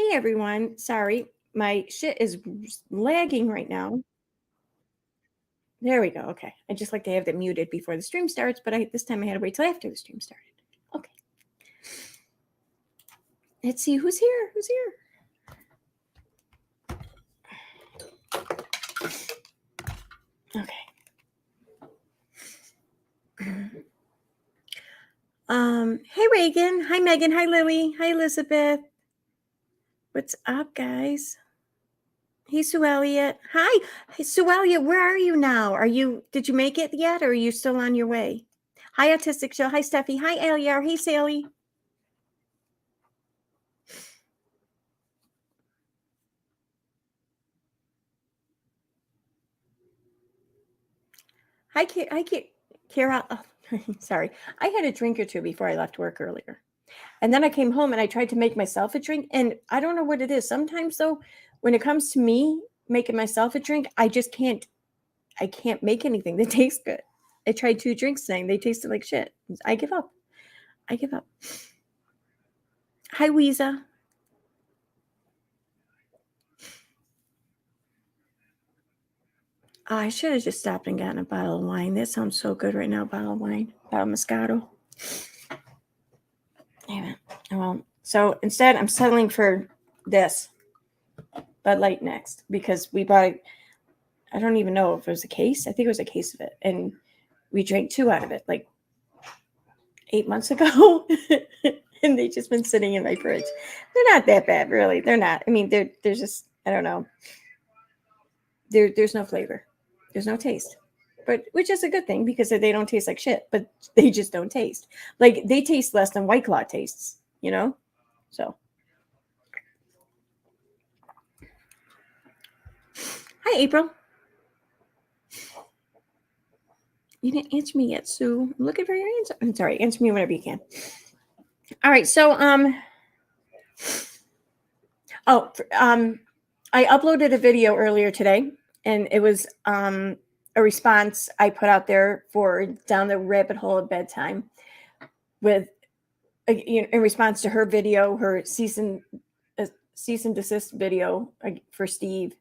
Hey everyone. Sorry, my shit is lagging right now. There we go. Okay. I just like to have it muted before the stream starts, but this time I had to wait till after the stream started. Okay. Let's see who's here. Who's here? Okay. Hey Reagan. Hi Megan. Hi Lily. Hi Elizabeth. What's up, guys? Hey Sue Elliott. Hi. Hey Sue Elliott, where are you now? Did you make it yet, or are you still on your way? Hi Autistic Show. Hi Steffi. Hi Aliar. Hey Sally. Hi Kara. Oh, sorry. I had a drink or two before I left work earlier. And then I came home and I tried to make myself a drink. And I don't know what it is. Sometimes though, when it comes to me making myself a drink, I can't make anything that tastes good. I tried 2 drinks today and they tasted like shit. I give up. Hi, Weeza. Oh, I should have just stopped and gotten a bottle of wine. That sounds so good right now. Bottle of wine, bottle of Moscato. Damn it. Well, so instead I'm settling for this Bud Light next because we bought, I don't even know if it was a case. I think it was a case of it. And we drank 2 out of it like 8 months ago. And they've just been sitting in my fridge. They're not that bad, really. They're not. I mean, they're just, I don't know. There's no flavor. There's no taste. But which is a good thing because they don't taste like shit, but they just don't taste. Like they taste less than White Claw tastes, you know? So hi April. You didn't answer me yet, Sue. I'm looking for your answer. I'm sorry, answer me whenever you can. All right, so I uploaded a video earlier today, and it was a response I put out there for Down the Rabbit Hole of Bedtime, with in response to her video, her cease and desist video for Steve,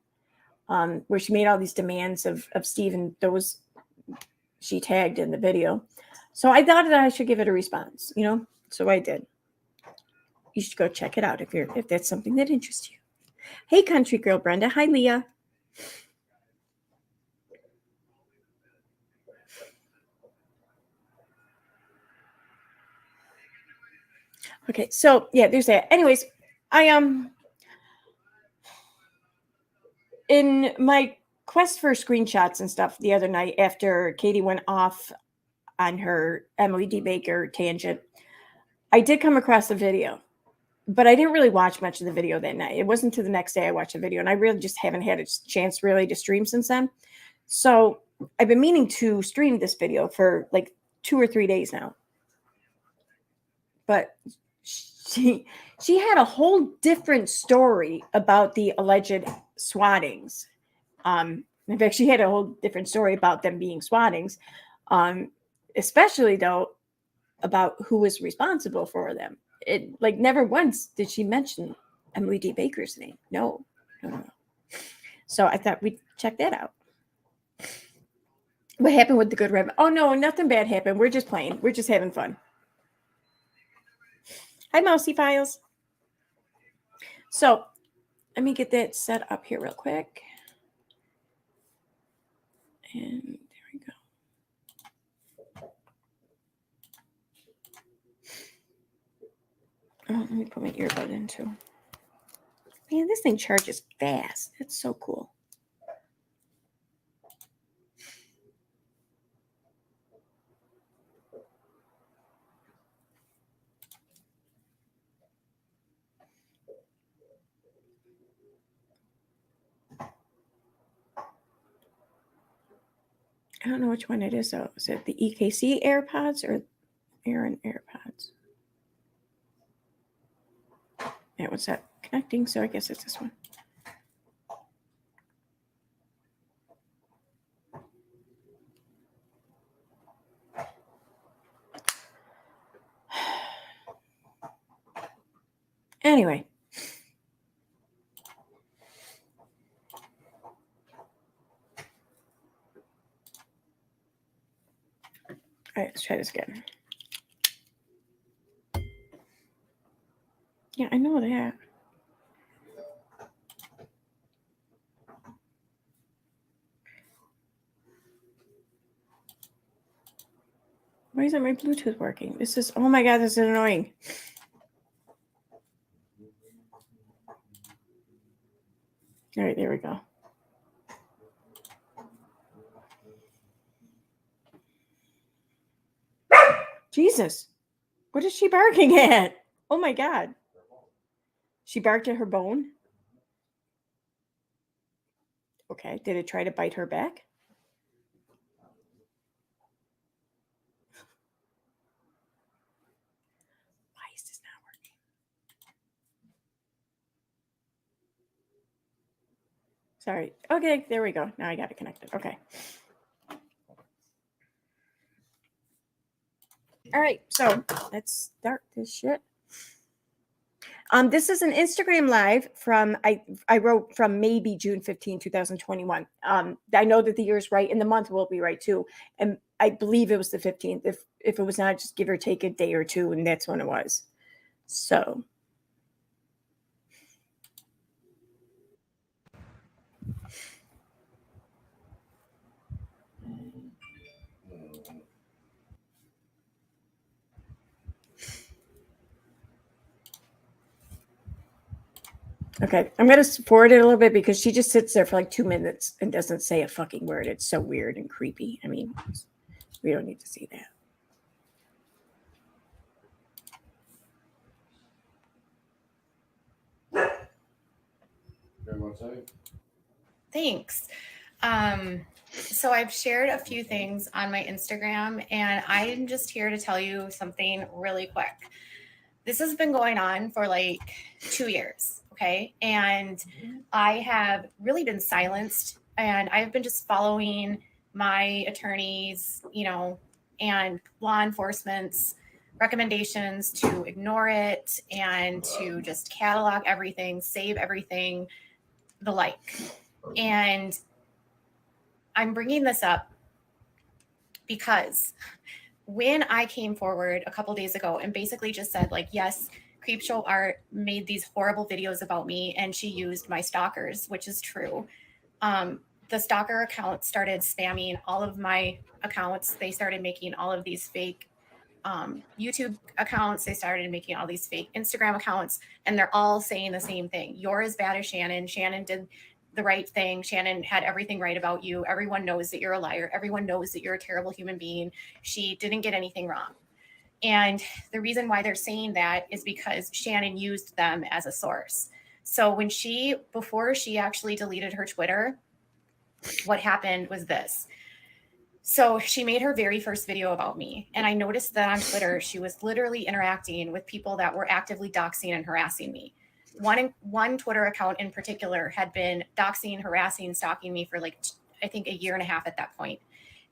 where she made all these demands of Steve and those she tagged in the video. So I thought that I should give it a response, so I did. You should go check it out if that's something that interests you. Hey, country girl Brenda. Hi, Leah. Okay, so yeah, there's that. Anyways, I in my quest for screenshots and stuff the other night after Katie went off on her Emily D. Baker tangent, I did come across a video, but I didn't really watch much of the video that night. It wasn't until the next day I watched the video, and I really just haven't had a chance really to stream since then. So I've been meaning to stream this video for like 2 or 3 days now. But she had a whole different story about the alleged swattings. In fact, she had a whole different story about them being swattings, especially though about who was responsible for them. It like never once did she mention Emily D. Baker's name. No. So I thought we'd check that out. What happened with the good rabbit? Oh no, nothing bad happened. We're just playing. We're just having fun. Hi, Mousy Files. So let me get that set up here real quick. And there we go. Oh, let me put my earbud in too. Man, this thing charges fast. It's so cool. I don't know which one it is though. Is it the EKC AirPods or Aaron AirPods? Yeah, what's that? Connecting, so I guess it's this one. Anyway, All right, let's try this again. Yeah, I know that. Why isn't my Bluetooth working? This is, oh my God, this is annoying. All right, there we go. Jesus, what is she barking at? Oh my God. She barked at her bone? Okay, did it try to bite her back? Why is this not working? Sorry. Okay, there we go. Now I got it connected. Okay. All right, so let's start this shit. This is an Instagram live from I wrote from maybe June 15, 2021. I know that the year is right and the month will be right too. And I believe it was the 15th. If it was not, just give or take a day or two, and that's when it was. So okay, I'm gonna forward it a little bit because she just sits there for like 2 minutes and doesn't say a fucking word. It's so weird and creepy. I mean, we don't need to see that. Thanks. So I've shared a few things on my Instagram, and I'm just here to tell you something really quick. This has been going on for like 2 years, okay? And I have really been silenced, and I've been just following my attorneys, and law enforcement's recommendations to ignore it and to just catalog everything, save everything, the like. And I'm bringing this up because when I came forward a couple days ago and basically just said, like, yes, Creepshow Art made these horrible videos about me and she used my stalkers, which is true. The stalker account started spamming all of my accounts. They started making all of these fake YouTube accounts. They started making all these fake Instagram accounts, and they're all saying the same thing. You're as bad as Shannon. Shannon did the right thing. Shannon had everything right about you. Everyone knows that you're a liar. Everyone knows that you're a terrible human being. She didn't get anything wrong. And the reason why they're saying that is because Shannon used them as a source. So before she actually deleted her Twitter, what happened was this. So she made her very first video about me. And I noticed that on Twitter, she was literally interacting with people that were actively doxing and harassing me. One Twitter account in particular had been doxing, harassing, stalking me for like, I think, a year and a half at that point.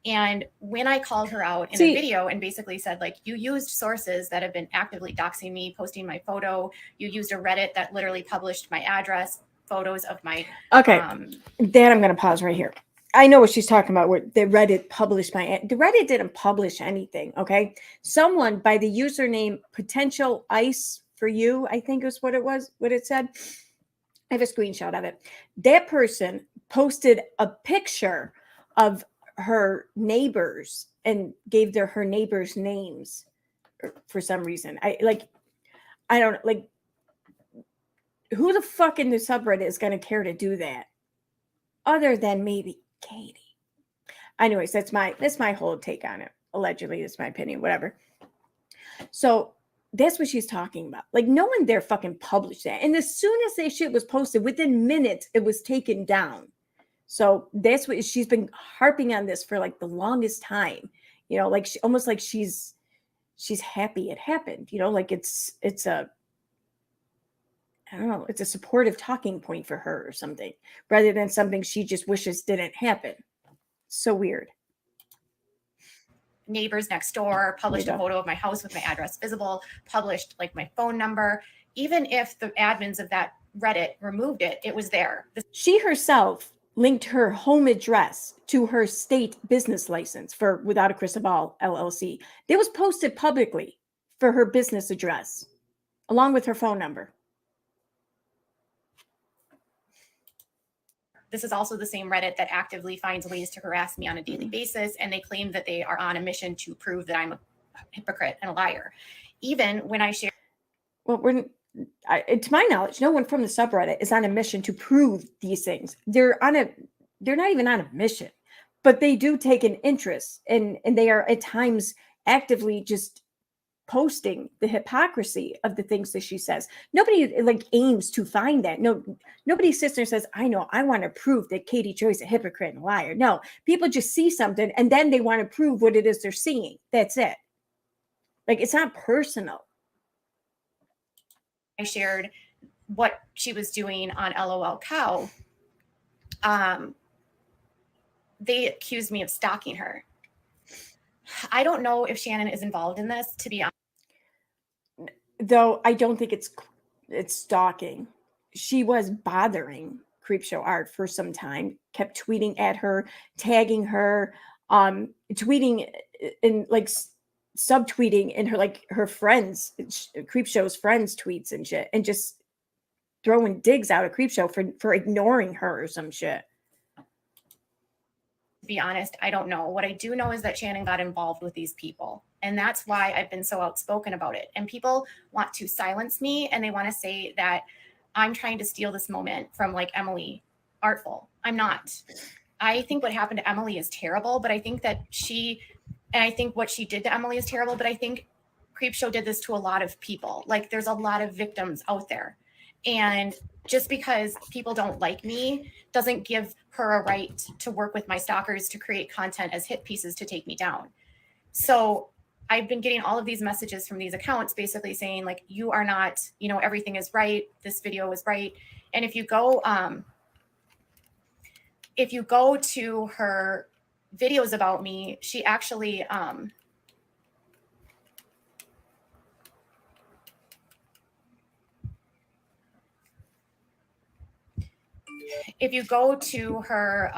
And when I called her out in a video and basically said, like, you used sources that have been actively doxing me, posting my photo, you used a Reddit that literally published my address, photos of my... Okay, Dan, I'm going to pause right here. I know what she's talking about. Where the Reddit published the Reddit didn't publish anything. Okay, someone by the username potential ice for you, I think is what it said. I have a screenshot of it. That person posted a picture of her neighbors and gave her neighbors names for some reason. I don't like. Who the fuck in the subreddit is going to care to do that? Other than maybe Katie. Anyways, that's my whole take on it. Allegedly, that's my opinion, whatever. So that's what she's talking about. Like, no one there fucking published that. And as soon as that shit was posted, within minutes, it was taken down. So that's what she's been harping on this for like the longest time. Like almost like she's happy it happened. Like it's a, I don't know, it's a supportive talking point for her or something, rather than something she just wishes didn't happen. So weird. Neighbors next door, published a photo of my house with my address visible, published like my phone number. Even if the admins of that Reddit removed it, it was there. She herself linked her home address to her state business license for Without a Crystal Ball LLC. It was posted publicly for her business address, along with her phone number. This is also the same Reddit that actively finds ways to harass me on a daily basis, and they claim that they are on a mission to prove that I'm a hypocrite and a liar. Even when I share... Well, to my knowledge, no one from the subreddit is on a mission to prove these things. They're not even on a mission, but they do take an interest, and they are at times actively just posting the hypocrisy of the things that she says. Nobody like aims to find that. Nobody sits there and says, I know, I want to prove that Katie Joy's a hypocrite and a liar. No, people just see something and then they want to prove what it is they're seeing. That's it. Like, it's not personal. I shared what she was doing on LOL Cow. They accused me of stalking her. I don't know if Shannon is involved in this, to be honest. Though I don't think it's stalking. She was bothering Creepshow Art for some time, kept tweeting at her, tagging her, tweeting and like subtweeting in her, like her friends, Creepshow's friends tweets and shit, and just throwing digs out at Creepshow for ignoring her or some shit. To be honest, I don't know. What I do know is that Shannon got involved with these people. And that's why I've been so outspoken about it. And people want to silence me, and they want to say that I'm trying to steal this moment from like Emily Artful. I'm not. I think what happened to Emily is terrible, but I think that I think what she did to Emily is terrible, but I think Creepshow did this to a lot of people. Like, there's a lot of victims out there. And just because people don't like me doesn't give her a right to work with my stalkers to create content as hit pieces to take me down. So I've been getting all of these messages from these accounts basically saying, like, you are not, everything is right. This video is right. And if you go to her videos about me, she actually, if you go to her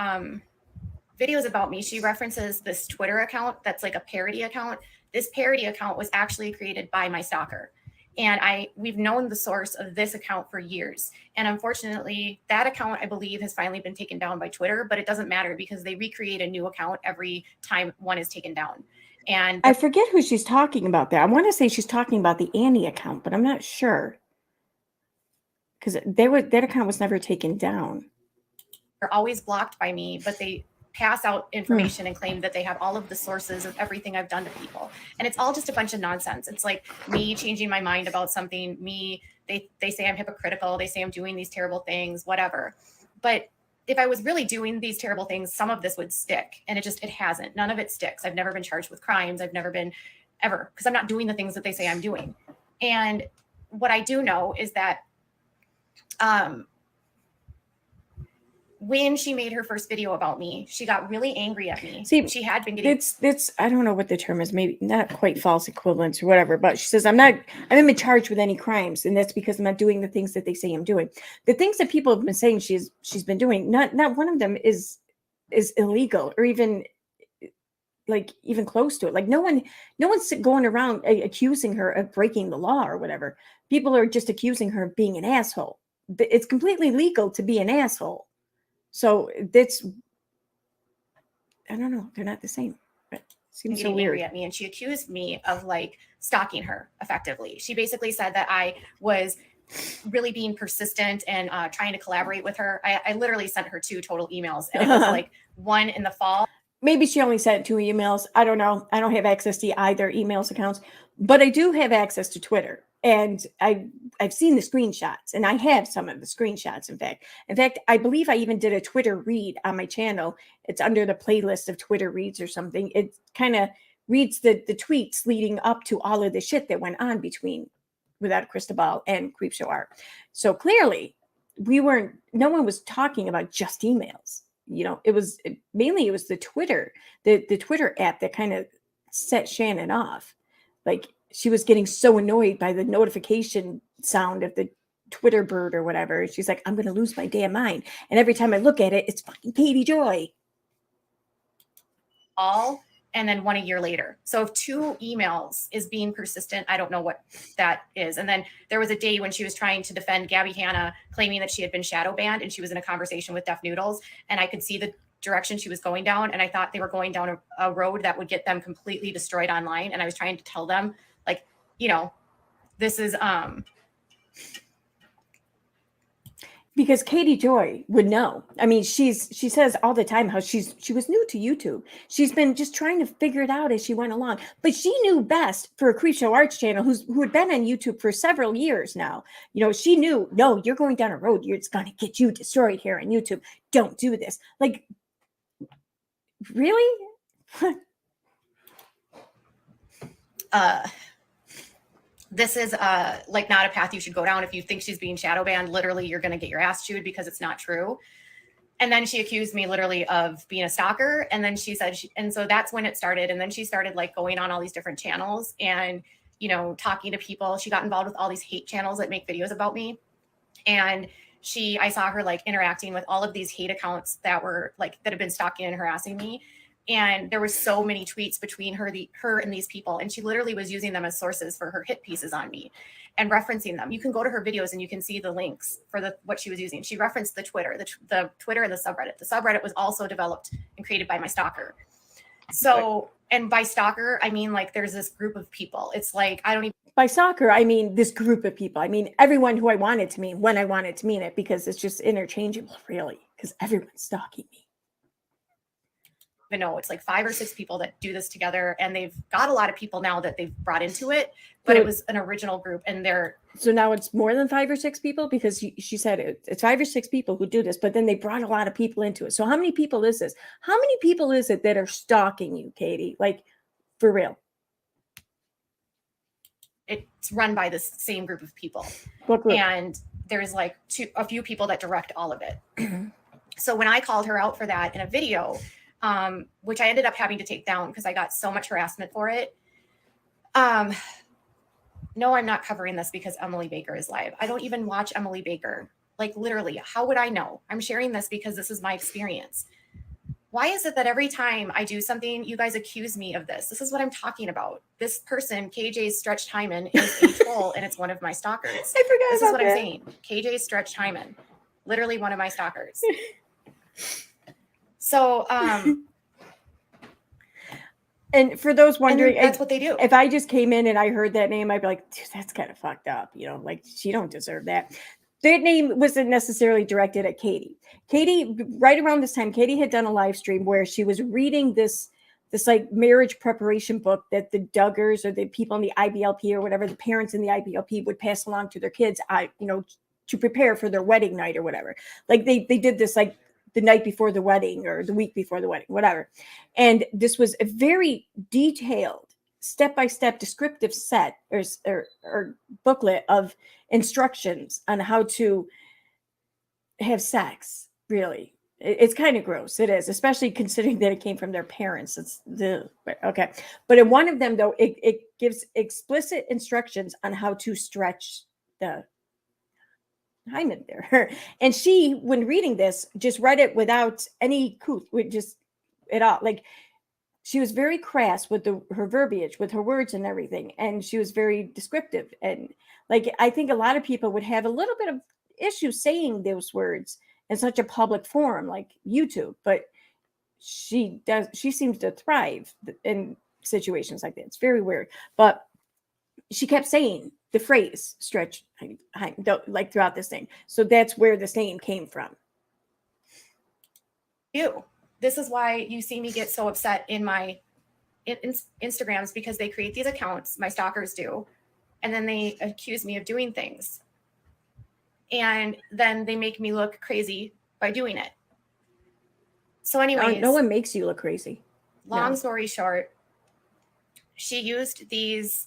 videos about me, she references this Twitter account that's like a parody account. This parody account was actually created by my stalker. And we've known the source of this account for years. And unfortunately, that account, I believe, has finally been taken down by Twitter, but it doesn't matter because they recreate a new account every time one is taken down. And I forget who she's talking about there. I want to say she's talking about the Annie account, but I'm not sure. Because that account was never taken down. They're always blocked by me, but they pass out information and claim that they have all of the sources of everything I've done to people. And it's all just a bunch of nonsense. It's like me changing my mind about something, they say I'm hypocritical. They say I'm doing these terrible things, whatever. But if I was really doing these terrible things, some of this would stick. And it hasn't. None of it sticks. I've never been charged with crimes. I've never been ever, because I'm not doing the things that they say I'm doing. And what I do know is that when she made her first video about me, she got really angry at me. See, she had been getting it's I don't know what the term is, maybe not quite false equivalence or whatever, but she says I haven't been charged with any crimes, and that's because I'm not doing the things that they say I'm doing. The things that people have been saying she's been doing, not one of them is illegal or even close to it. Like no one's going around accusing her of breaking the law or whatever. People are just accusing her of being an asshole. It's completely legal to be an asshole. So that's, I don't know. They're not the same. But seems so weird. Angry at me, and she accused me of like stalking her. Effectively, she basically said that I was really being persistent and trying to collaborate with her. I literally sent her 2 total emails, and it was like one in the fall. Maybe she only sent 2 emails. I don't know. I don't have access to either emails accounts, but I do have access to Twitter. And I've seen the screenshots, and I have some of the screenshots. In fact, I believe I even did a Twitter read on my channel. It's under the playlist of Twitter reads or something. It kind of reads the tweets leading up to all of the shit that went on between Without a Crystal Ball and Creepshow Art. So clearly no one was talking about just emails. It was mainly the Twitter, the Twitter app that kind of set Shannon off. Like, she was getting so annoyed by the notification sound of the Twitter bird or whatever. She's like, I'm going to lose my damn mind. And every time I look at it, it's fucking Katie Joy. And then one a year later. So if 2 emails is being persistent, I don't know what that is. And then there was a day when she was trying to defend Gabby Hanna, claiming that she had been shadow banned, and she was in a conversation with Deaf Noodles. And I could see the direction she was going down. And I thought they were going down a road that would get them completely destroyed online. And I was trying to tell them, like, you know, this is, because Katie Joy would know. I mean, she says all the time how she was new to YouTube. She's been just trying to figure it out as she went along. But she knew best for a Creepshow Arts channel who had been on YouTube for several years now. You know, she knew, no, you're going down a road. It's going to get you destroyed here on YouTube. Don't do this. Like, really? This is like not a path you should go down. If you think she's being shadow banned, literally you're going to get your ass chewed because it's not true. And then she accused me literally of being a stalker. And then she said, and so that's when it started. And then she started like going on all these different channels and, you know, talking to people. She got involved with all these hate channels that make videos about me. And I saw her like interacting with all of these hate accounts that were like, that have been stalking and harassing me. And there was so many tweets between her and these people. And she literally was using them as sources for her hit pieces on me and referencing them. You can go to her videos and you can see the links for what she was using. She referenced the Twitter and the subreddit. The subreddit was also developed and created by my stalker. So, and by stalker, I mean, like, there's this group of people. It's like, I don't even. By stalker, I mean this group of people. I mean everyone who I wanted to mean when I wanted to mean it, because it's just interchangeable, really, because everyone's stalking me. Even know it's like 5 or 6 people that do this together, and they've got a lot of people now that they've brought into it, but it was an original group. And so now it's more than 5 or 6 people, because she said it's 5 or 6 people who do this, but then they brought a lot of people into it. So how many people is this? How many people is it that are stalking you, Katie? Like, for real? It's run by this same group of people. What group? And there's like a few people that direct all of it. So when I called her out for that in a video, which I ended up having to take down because I got so much harassment for it. No, I'm not covering this because Emily Baker is live. I don't even watch Emily Baker. Like, literally, how would I know? I'm sharing this because this is my experience. Why is it that every time I do something, you guys accuse me of this? This is what I'm talking about. This person, KJ's Stretch Hyman, is a troll, and it's one of my stalkers. I forgot This about is what that. I'm saying. KJ's Stretch Hyman, literally one of my stalkers. So, and for those wondering, that's what they do. If I just came in and I heard that name, I'd be like, dude, that's kind of fucked up. You know, like, she don't deserve that. That name wasn't necessarily directed at Katie. Katie, right around this time, Katie had done a live stream where she was reading this like marriage preparation book that the Duggars or the people in the IBLP or whatever, the parents in the IBLP would pass along to their kids, to prepare for their wedding night or whatever. Like they did this like the night before the wedding or the week before the wedding, whatever. And this was a very detailed, step-by-step descriptive set or booklet of instructions on how to have sex. Really, it's kind of gross. It is, especially considering that it came from their parents. Okay. But in one of them, though, it gives explicit instructions on how to stretch the hymen there. And she, when reading this, just read it without any just at all. Like, she was very crass with her verbiage, with her words and everything. And she was very descriptive. And like, I think a lot of people would have a little bit of issue saying those words in such a public forum like YouTube, but she seems to thrive in situations like that. It's very weird. But she kept saying the phrase stretch like throughout this thing. So that's where this name came from. This is why you see me get so upset in my Instagrams, because they create these accounts, my stalkers do, and then they accuse me of doing things. And then they make me look crazy by doing it. So anyways. No one makes you look crazy. Long story short, she used these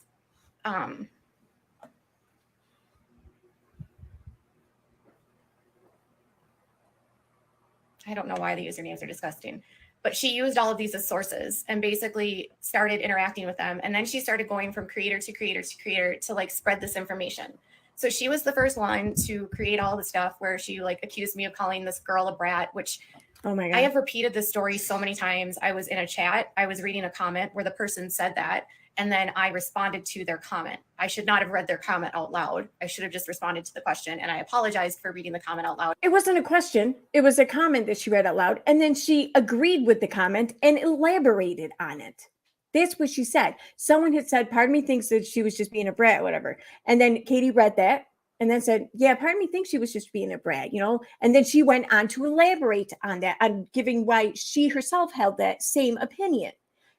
I don't know why the usernames are disgusting, but she used all of these as sources and basically started interacting with them. And then she started going from creator to creator to creator to like spread this information. So she was the first one to create all the stuff where she like accused me of calling this girl a brat, which Oh my God. I have repeated this story so many times. I was in a chat, I was reading a comment where the person said that, and then I responded to their comment. I should not have read their comment out loud. I should have just responded to the question, and I apologized for reading the comment out loud. It wasn't a question. It was a comment that she read out loud, and then she agreed with the comment and elaborated on it. That's what she said. Someone had said, part of me thinks that she was just being a brat, whatever. And then Katie read that and then said, yeah, part of me thinks she was just being a brat, you know? And then she went on to elaborate on that, on giving why she herself held that same opinion.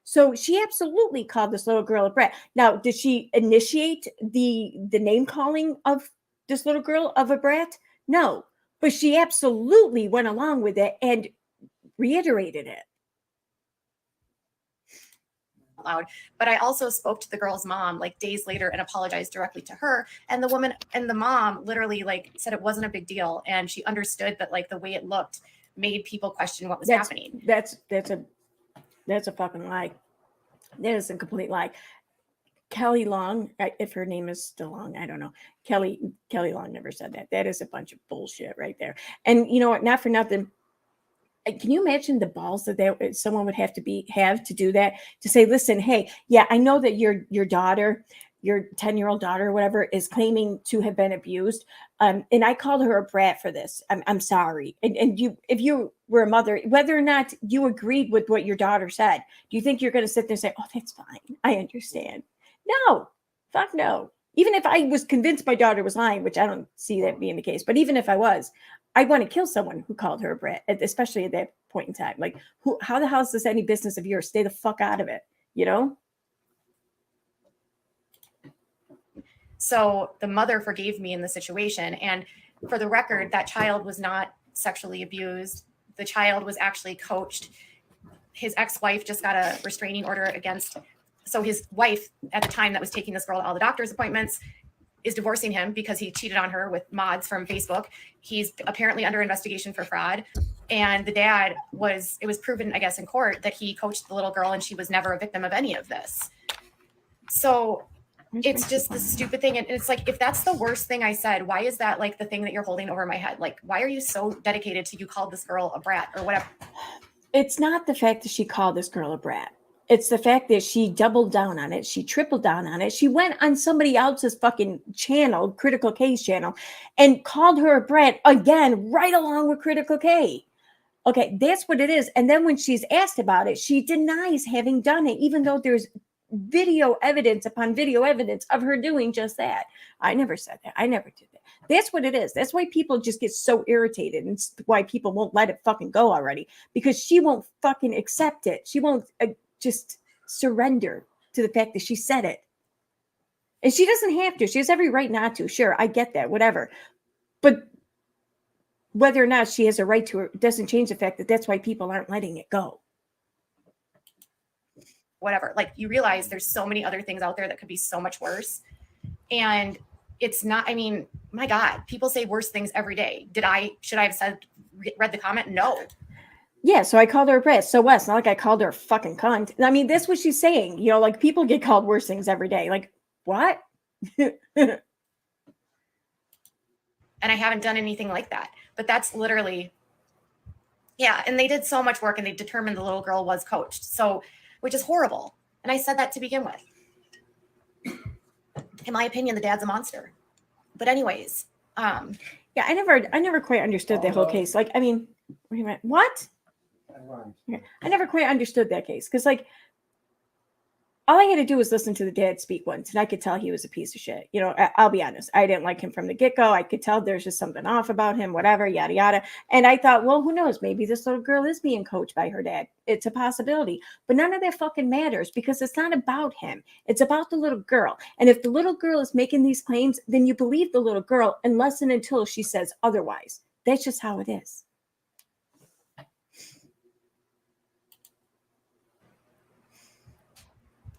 So she absolutely called this little girl a brat. Now, did she initiate the name calling of this little girl of a brat? No, but she absolutely went along with it and reiterated it. Loud, but I also spoke to the girl's mom like days later and apologized directly to her, and the woman and the mom literally like said it wasn't a big deal, and she understood that like the way it looked made people question what was happening. That's a fucking lie. That is a complete lie. Kelly Long, if her name is still Long, I don't know. Kelly Long never said that. That is a bunch of bullshit right there. And you know what? Not for nothing. Can you imagine the balls that someone would have to do that, to say, listen, hey, yeah, I know that your daughter, your 10-year-old daughter or whatever, is claiming to have been abused. And I called her a brat for this. I'm sorry. And you, if you were a mother, whether or not you agreed with what your daughter said, do you think you're going to sit there and say, oh, that's fine, I understand? No, fuck no. Even if I was convinced my daughter was lying, which I don't see that being the case, but even if I was, I want to kill someone who called her a brat, especially at that point in time. Like, how the hell is this any business of yours? Stay the fuck out of it, you know? So the mother forgave me in the situation. And for the record, that child was not sexually abused. The child was actually coached. His ex-wife just got a restraining order against. So his wife at the time that was taking this girl to all the doctor's appointments is divorcing him because he cheated on her with mods from Facebook. He's apparently under investigation for fraud. And the dad it was proven, I guess, in court that he coached the little girl and she was never a victim of any of this. So it's just the stupid thing. And it's like, if that's the worst thing I said, why is that like the thing that you're holding over my head? Like, why are you so dedicated to you called this girl a brat or whatever? It's not the fact that she called this girl a brat. It's the fact that she doubled down on it. She tripled down on it. She went on somebody else's fucking channel, Critical K's channel, and called her a brat again, right along with Critical K. Okay, that's what it is. And then when she's asked about it, she denies having done it, even though there's video evidence upon video evidence of her doing just that. I never said that. I never did that. That's what it is. That's why people just get so irritated, and why people won't let it fucking go already, because she won't fucking accept it. She won't just surrender to the fact that she said it. And she doesn't have to. She has every right not to. Sure, I get that, whatever. But whether or not she has a right to it doesn't change the fact that that's why people aren't letting it go. Whatever. Like, you realize there's so many other things out there that could be so much worse. And it's not, I mean, my God, people say worse things every day. Should I have read the comment? No. Yeah, so I called her a brat. So what? It's not like I called her a fucking cunt. I mean, that's what she's saying. You know, like, people get called worse things every day. Like, what? And I haven't done anything like that. But that's literally, yeah. And they did so much work, and they determined the little girl was coached. So, which is horrible. And I said that to begin with. In my opinion, the dad's a monster. But anyways, yeah, I never quite understood that whole case. Like, I mean, wait a minute, what? I never quite understood that case, because like, all I had to do was listen to the dad speak once, and I could tell he was a piece of shit. You know, I'll be honest. I didn't like him from the get-go. I could tell there's just something off about him, whatever, yada, yada. And I thought, well, who knows? Maybe this little girl is being coached by her dad. It's a possibility. But none of that fucking matters, because it's not about him. It's about the little girl. And if the little girl is making these claims, then you believe the little girl unless and until she says otherwise. That's just how it is.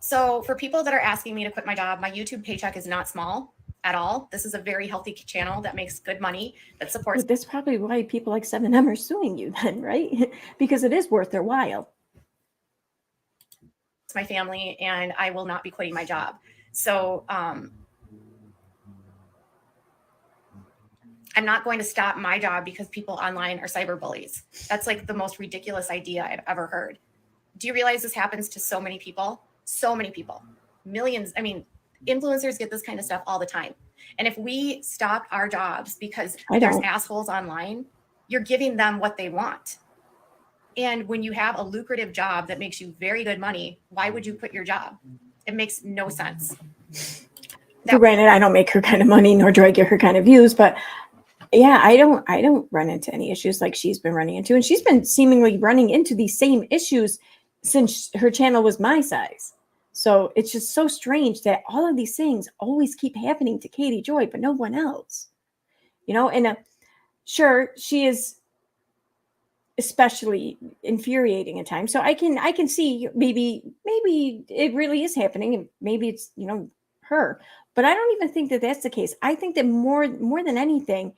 So for people that are asking me to quit my job, my YouTube paycheck is not small at all. This is a very healthy channel that makes good money, that supports. But that's probably why people like 7M are suing you then, right? Because it is worth their while. My family, and I will not be quitting my job. So I'm not going to stop my job because people online are cyber bullies. That's like the most ridiculous idea I've ever heard. Do you realize this happens to so many people? So many people. Millions. I mean, influencers get this kind of stuff all the time. And if we stop our jobs because there's assholes online, you're giving them what they want. And when you have a lucrative job that makes you very good money, why would you quit your job? It makes no sense. Granted, I don't make her kind of money, nor do I get her kind of views, but yeah, I don't run into any issues like she's been running into. And she's been seemingly running into these same issues since her channel was my size. So it's just so strange that all of these things always keep happening to Katie Joy, but no one else. You know, and sure, she is especially infuriating at times. So I can see maybe it really is happening, and maybe it's, you know, her. But I don't even think that that's the case. I think that more than anything,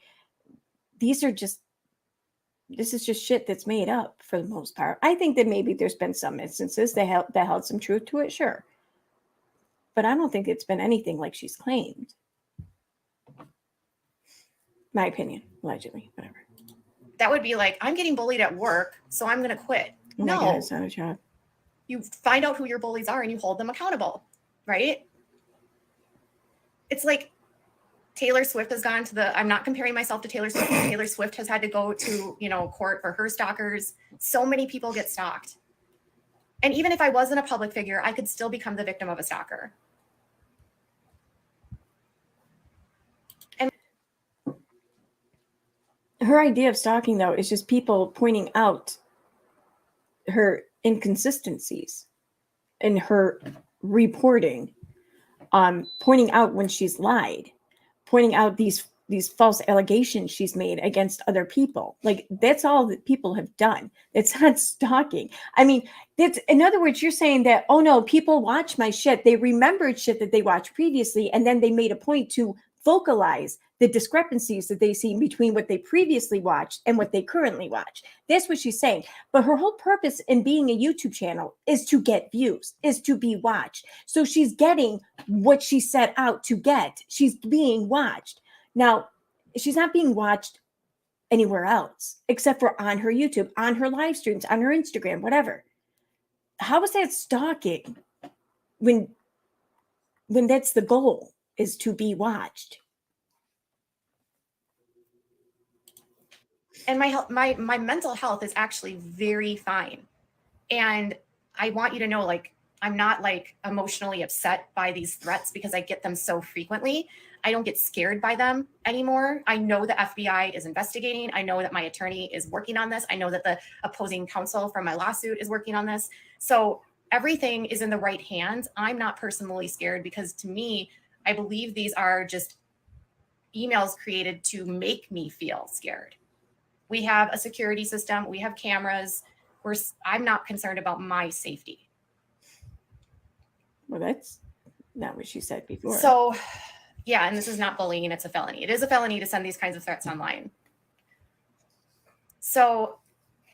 this is just shit that's made up for the most part. I think that maybe there's been some instances that held some truth to it, sure. But I don't think it's been anything like she's claimed. My opinion, allegedly, whatever. That would be like, I'm getting bullied at work, so I'm going to quit. Oh my God, it's not a job. You find out who your bullies are and you hold them accountable, right? It's like Taylor Swift has gone to I'm not comparing myself to Taylor Swift. Taylor Swift has had to go to, you know, court for her stalkers. So many people get stalked. And even if I wasn't a public figure, I could still become the victim of a stalker. And her idea of stalking, though, is just people pointing out her inconsistencies in her reporting, pointing out when she's lied, pointing out these false allegations she's made against other people. Like, that's all that people have done. It's not stalking. I mean, that's, in other words, you're saying that, oh no, people watch my shit. They remembered shit that they watched previously, and then they made a point to vocalize the discrepancies that they see between what they previously watched and what they currently watch. That's what she's saying. But her whole purpose in being a YouTube channel is to get views, is to be watched. So she's getting what she set out to get. She's being watched. Now, she's not being watched anywhere else except for on her YouTube, on her live streams, on her Instagram, whatever. How is that stalking when that's the goal, is to be watched? And my mental health is actually very fine. And I want you to know, like, I'm not like emotionally upset by these threats because I get them so frequently. I don't get scared by them anymore. I know the FBI is investigating. I know that my attorney is working on this. I know that the opposing counsel from my lawsuit is working on this. So everything is in the right hands. I'm not personally scared because, to me, I believe these are just emails created to make me feel scared. We have a security system. We have cameras. I'm not concerned about my safety. Well, that's not what she said before. So, yeah, and this is not bullying. It's a felony. It is a felony to send these kinds of threats online. So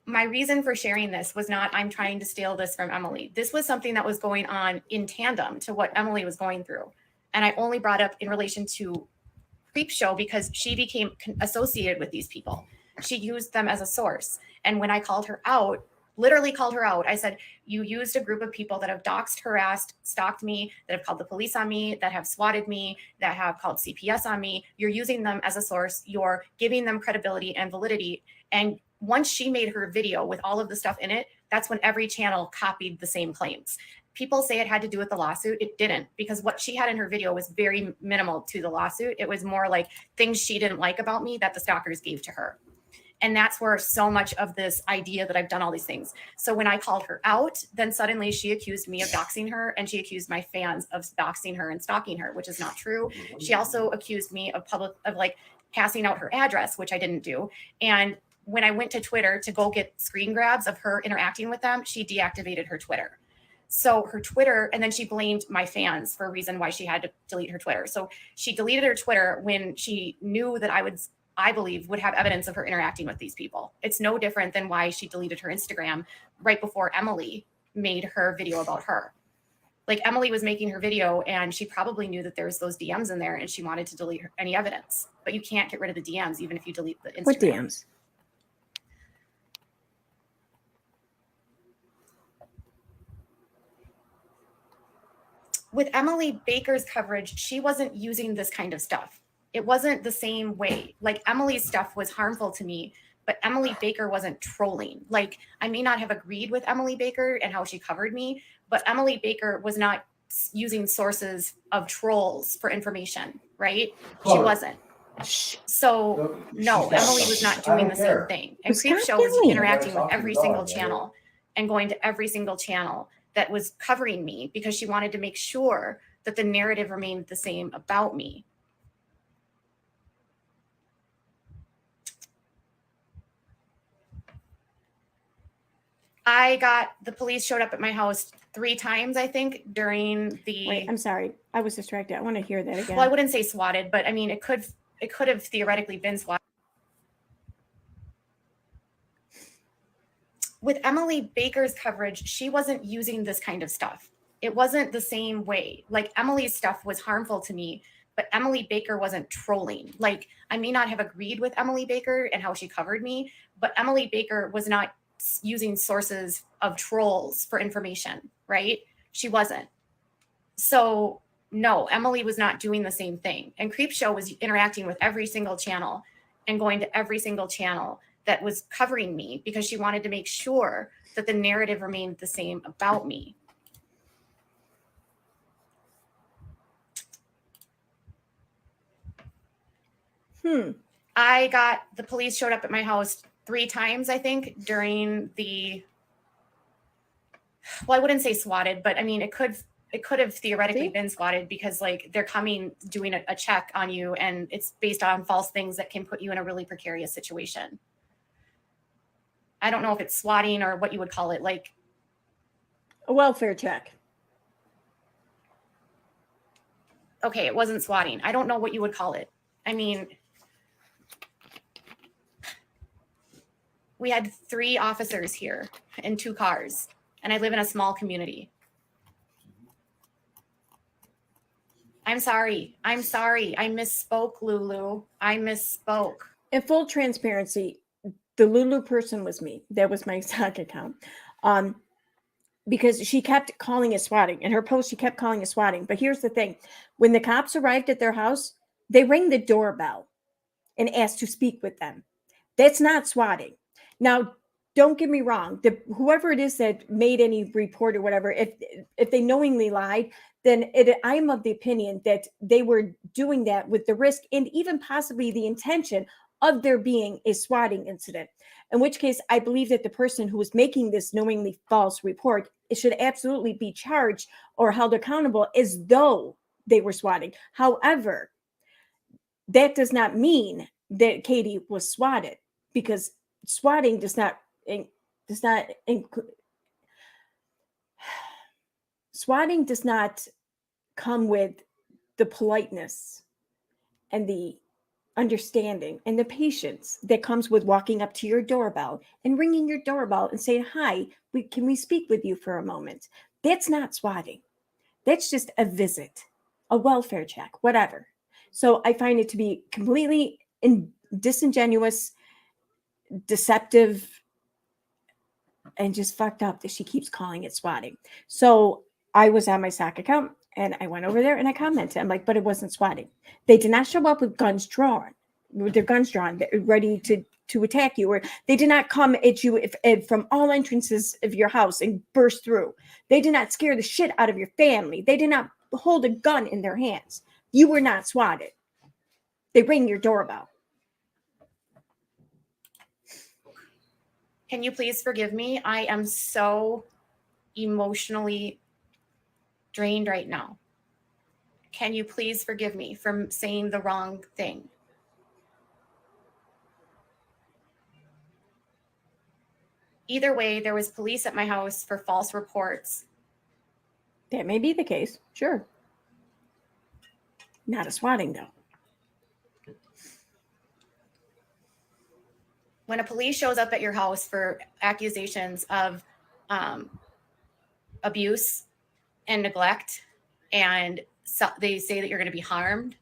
my reason for sharing this was not, I'm trying to steal this from Emily. This was something that was going on in tandem to what Emily was going through. And I only brought up in relation to Creepshow because she became associated with these people. She used them as a source. And when I called her out, literally called her out, I said, you used a group of people that have doxed, harassed, stalked me, that have called the police on me, that have swatted me, that have called CPS on me. You're using them as a source. You're giving them credibility and validity. And once she made her video with all of the stuff in it, that's when every channel copied the same claims. People say it had to do with the lawsuit. It didn't, because what she had in her video was very minimal to the lawsuit. It was more like things she didn't like about me that the stalkers gave to her. And that's where so much of this idea that I've done all these things. So when I called her out, then suddenly she accused me of doxing her, and she accused my fans of doxing her and stalking her, which is not true. She also accused me of like passing out her address, which I didn't do. And when I went to Twitter to go get screen grabs of her interacting with them, she deactivated her Twitter. So her Twitter, and then she blamed my fans for a reason why she had to delete her Twitter. So she deleted her Twitter when she knew that I believe would have evidence of her interacting with these people. It's no different than why she deleted her Instagram right before Emily made her video about her. Like Emily was making her video and she probably knew that there was those DMs in there and she wanted to delete any evidence. But you can't get rid of the DMs even if you delete the Instagram. What DMs? With Emily Baker's coverage, she wasn't using this kind of stuff. It wasn't the same way. Like Emily's stuff was harmful to me, but Emily Baker wasn't trolling. Like I may not have agreed with Emily Baker and how she covered me, but Emily Baker was not using sources of trolls for information, right? She wasn't. So no, Emily was not doing the same thing. And Creepshow was interacting with every single channel and going to every single channel that was covering me because she wanted to make sure that the narrative remained the same about me. The police showed up at my house 3 times, I think, during the... Wait, I'm sorry. I was distracted. I want to hear that again. Well, I wouldn't say swatted, but I mean, it could have theoretically been swatted. With Emily Baker's coverage, she wasn't using this kind of stuff. It wasn't the same way. Like Emily's stuff was harmful to me, but Emily Baker wasn't trolling. Like I may not have agreed with Emily Baker and how she covered me, but Emily Baker was not using sources of trolls for information, right? She wasn't. So no, Emily was not doing the same thing. And Creepshow was interacting with every single channel and going to every single channel that was covering me because she wanted to make sure that the narrative remained the same about me. The police showed up at my house 3 times, I think, during the... Well, I wouldn't say swatted, but I mean, it could have theoretically been swatted because like they're doing a check on you and it's based on false things that can put you in a really precarious situation. I don't know if it's swatting or what you would call it, like a welfare check. Okay, it wasn't swatting. I don't know what you would call it. I mean, we had 3 officers here in 2 cars, and I live in a small community. I'm sorry. I misspoke, Lulu. I misspoke. In full transparency, the Lulu person was me. That was my stock account. Because she kept calling it swatting. In her post, she kept calling it swatting. But here's the thing. When the cops arrived at their house, they rang the doorbell and asked to speak with them. That's not swatting. Now, don't get me wrong. Whoever it is that made any report or whatever, if they knowingly lied, then I am of the opinion that they were doing that with the risk and even possibly the intention of there being a swatting incident. In which case, I believe that the person who was making this knowingly false report, it should absolutely be charged or held accountable as though they were swatting. However, that does not mean that Katie was swatted, because swatting does not come with the politeness and the understanding and the patience that comes with walking up to your doorbell and ringing your doorbell and saying, hi, can we speak with you for a moment? That's not swatting. That's just a visit, a welfare check, whatever. So I find it to be completely disingenuous, deceptive, and just fucked up that she keeps calling it swatting. So I was on my SOC account and I went over there and I commented. I'm like, but it wasn't swatting. They did not show up with guns drawn, ready to attack you, or they did not come at you from all entrances of your house and burst through. They did not scare the shit out of your family. They did not hold a gun in their hands. You were not swatted. They rang your doorbell. Can you please forgive me? I am so emotionally drained right now. Can you please forgive me for saying the wrong thing? Either way, there was police at my house for false reports. That may be the case, sure. Not a swatting, though. When a police shows up at your house for accusations of abuse and neglect, and so they say that you're going to be harmed,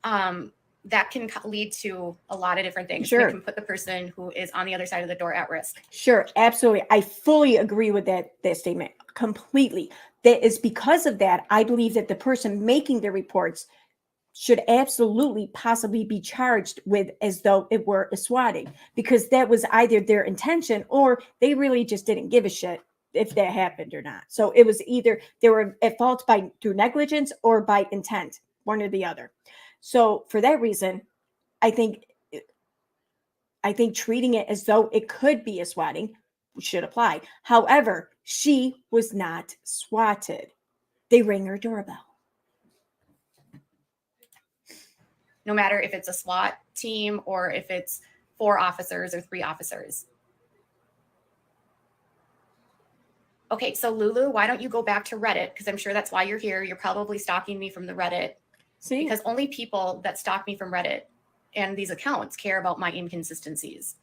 that can lead to a lot of different things. Sure. It can put the person who is on the other side of the door at risk. Sure, absolutely. I fully agree with that statement completely. That is because of that, I believe that the person making the reports should absolutely possibly be charged with as though it were a swatting, because that was either their intention or they really just didn't give a shit if that happened or not. So it was either they were at fault through negligence or by intent, one or the other. So for that reason, I think treating it as though it could be a swatting should apply. However, she was not swatted. They rang her doorbell. No matter if it's a SWAT team or if it's 4 officers or 3 officers. Okay, so Lulu, why don't you go back to Reddit? Because I'm sure that's why you're here. You're probably stalking me from the Reddit. See? Because only people that stalk me from Reddit and these accounts care about my inconsistencies.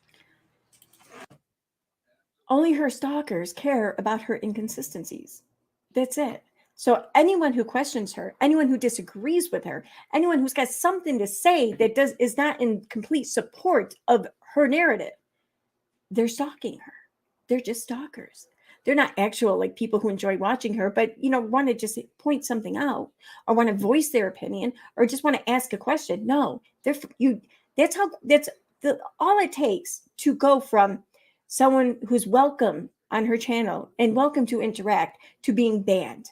Only her stalkers care about her inconsistencies. That's it. So anyone who questions her, anyone who disagrees with her, anyone who's got something to say that is not in complete support of her narrative, they're stalking her. They're just stalkers. They're not actual like people who enjoy watching her, but want to just point something out or want to voice their opinion or just want to ask a question. No, that's all it takes to go from someone who's welcome on her channel and welcome to interact to being banned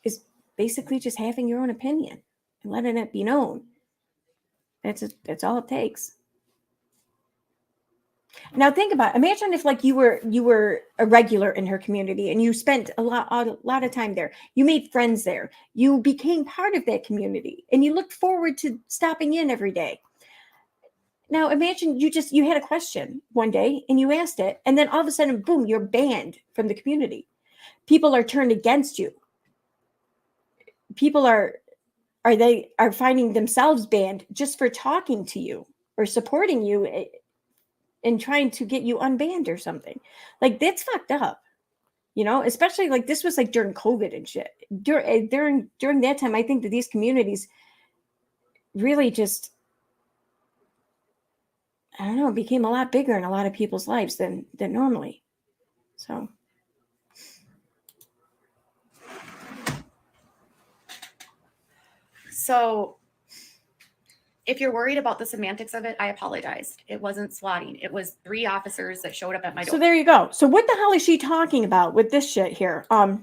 is basically just having your own opinion and letting it be known. That's all it takes. Now think about it. Imagine if like you were a regular in her community and you spent a lot of time there. You made friends there. You became part of that community and you looked forward to stopping in every day. Now imagine you had a question one day and you asked it, and then all of a sudden, boom, you're banned from the community. People are turned against you. People are finding themselves banned just for talking to you or supporting you and trying to get you unbanned or something. Like that's fucked up. Especially like this was like during COVID and shit. During that time, I think that these communities really just, I don't know, became a lot bigger in a lot of people's lives than normally. So if you're worried about the semantics of it, I apologize. It wasn't swatting. It was 3 officers that showed up at my door. So there you go. So what the hell is she talking about with this shit here? We're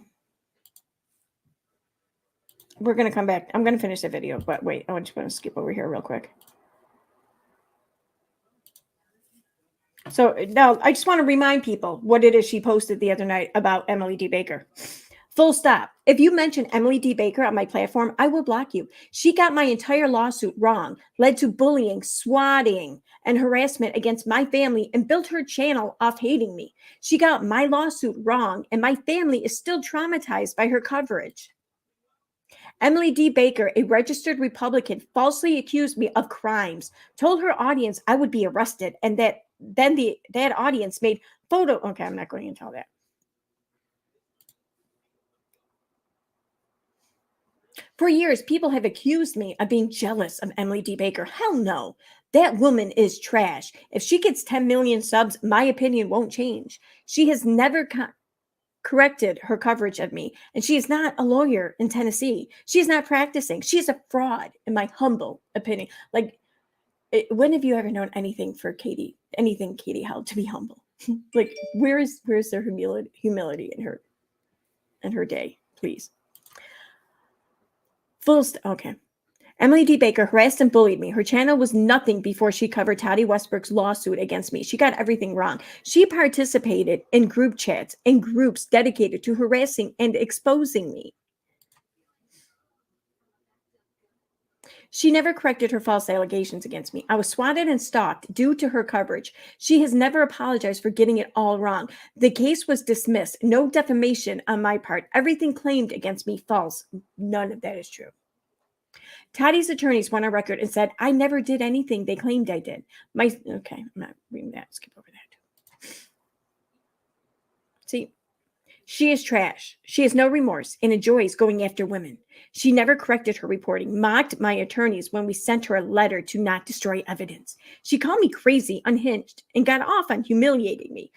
going to come back. I'm going to finish the video, but wait, I just want to skip over here real quick. So now I just want to remind people what it is she posted the other night about Emily D. Baker. Full stop. If you mention Emily D. Baker on my platform, I will block you. She got my entire lawsuit wrong, led to bullying, swatting, and harassment against my family, and built her channel off hating me. She got my lawsuit wrong, and my family is still traumatized by her coverage. Emily D. Baker, a registered Republican, falsely accused me of crimes, told her audience I would be arrested, and that audience made photo. Okay, I'm not going into all that. For years, people have accused me of being jealous of Emily D. Baker. Hell no. That woman is trash. If she gets 10 million subs, my opinion won't change. She has never corrected her coverage of me, and she is not a lawyer in Tennessee. She is not practicing. She is a fraud, in my humble opinion. Like, when have you ever known anything Katie held to be humble? Like, where's their humility in her day, please? Okay. Emily D. Baker harassed and bullied me. Her channel was nothing before she covered Toddy Westbrook's lawsuit against me. She got everything wrong. She participated in group chats and groups dedicated to harassing and exposing me. She never corrected her false allegations against me. I was swatted and stalked due to her coverage. She has never apologized for getting it all wrong. The case was dismissed. No defamation on my part. Everything claimed against me false. None of that is true. Toddy's attorneys went on record and said, I never did anything they claimed I did. Okay, I'm not reading that. Skip over that. See, She is trash. She has no remorse and enjoys going after women. She never corrected her reporting, mocked my attorneys when we sent her a letter to not destroy evidence. She called me crazy, unhinged, and got off on humiliating me.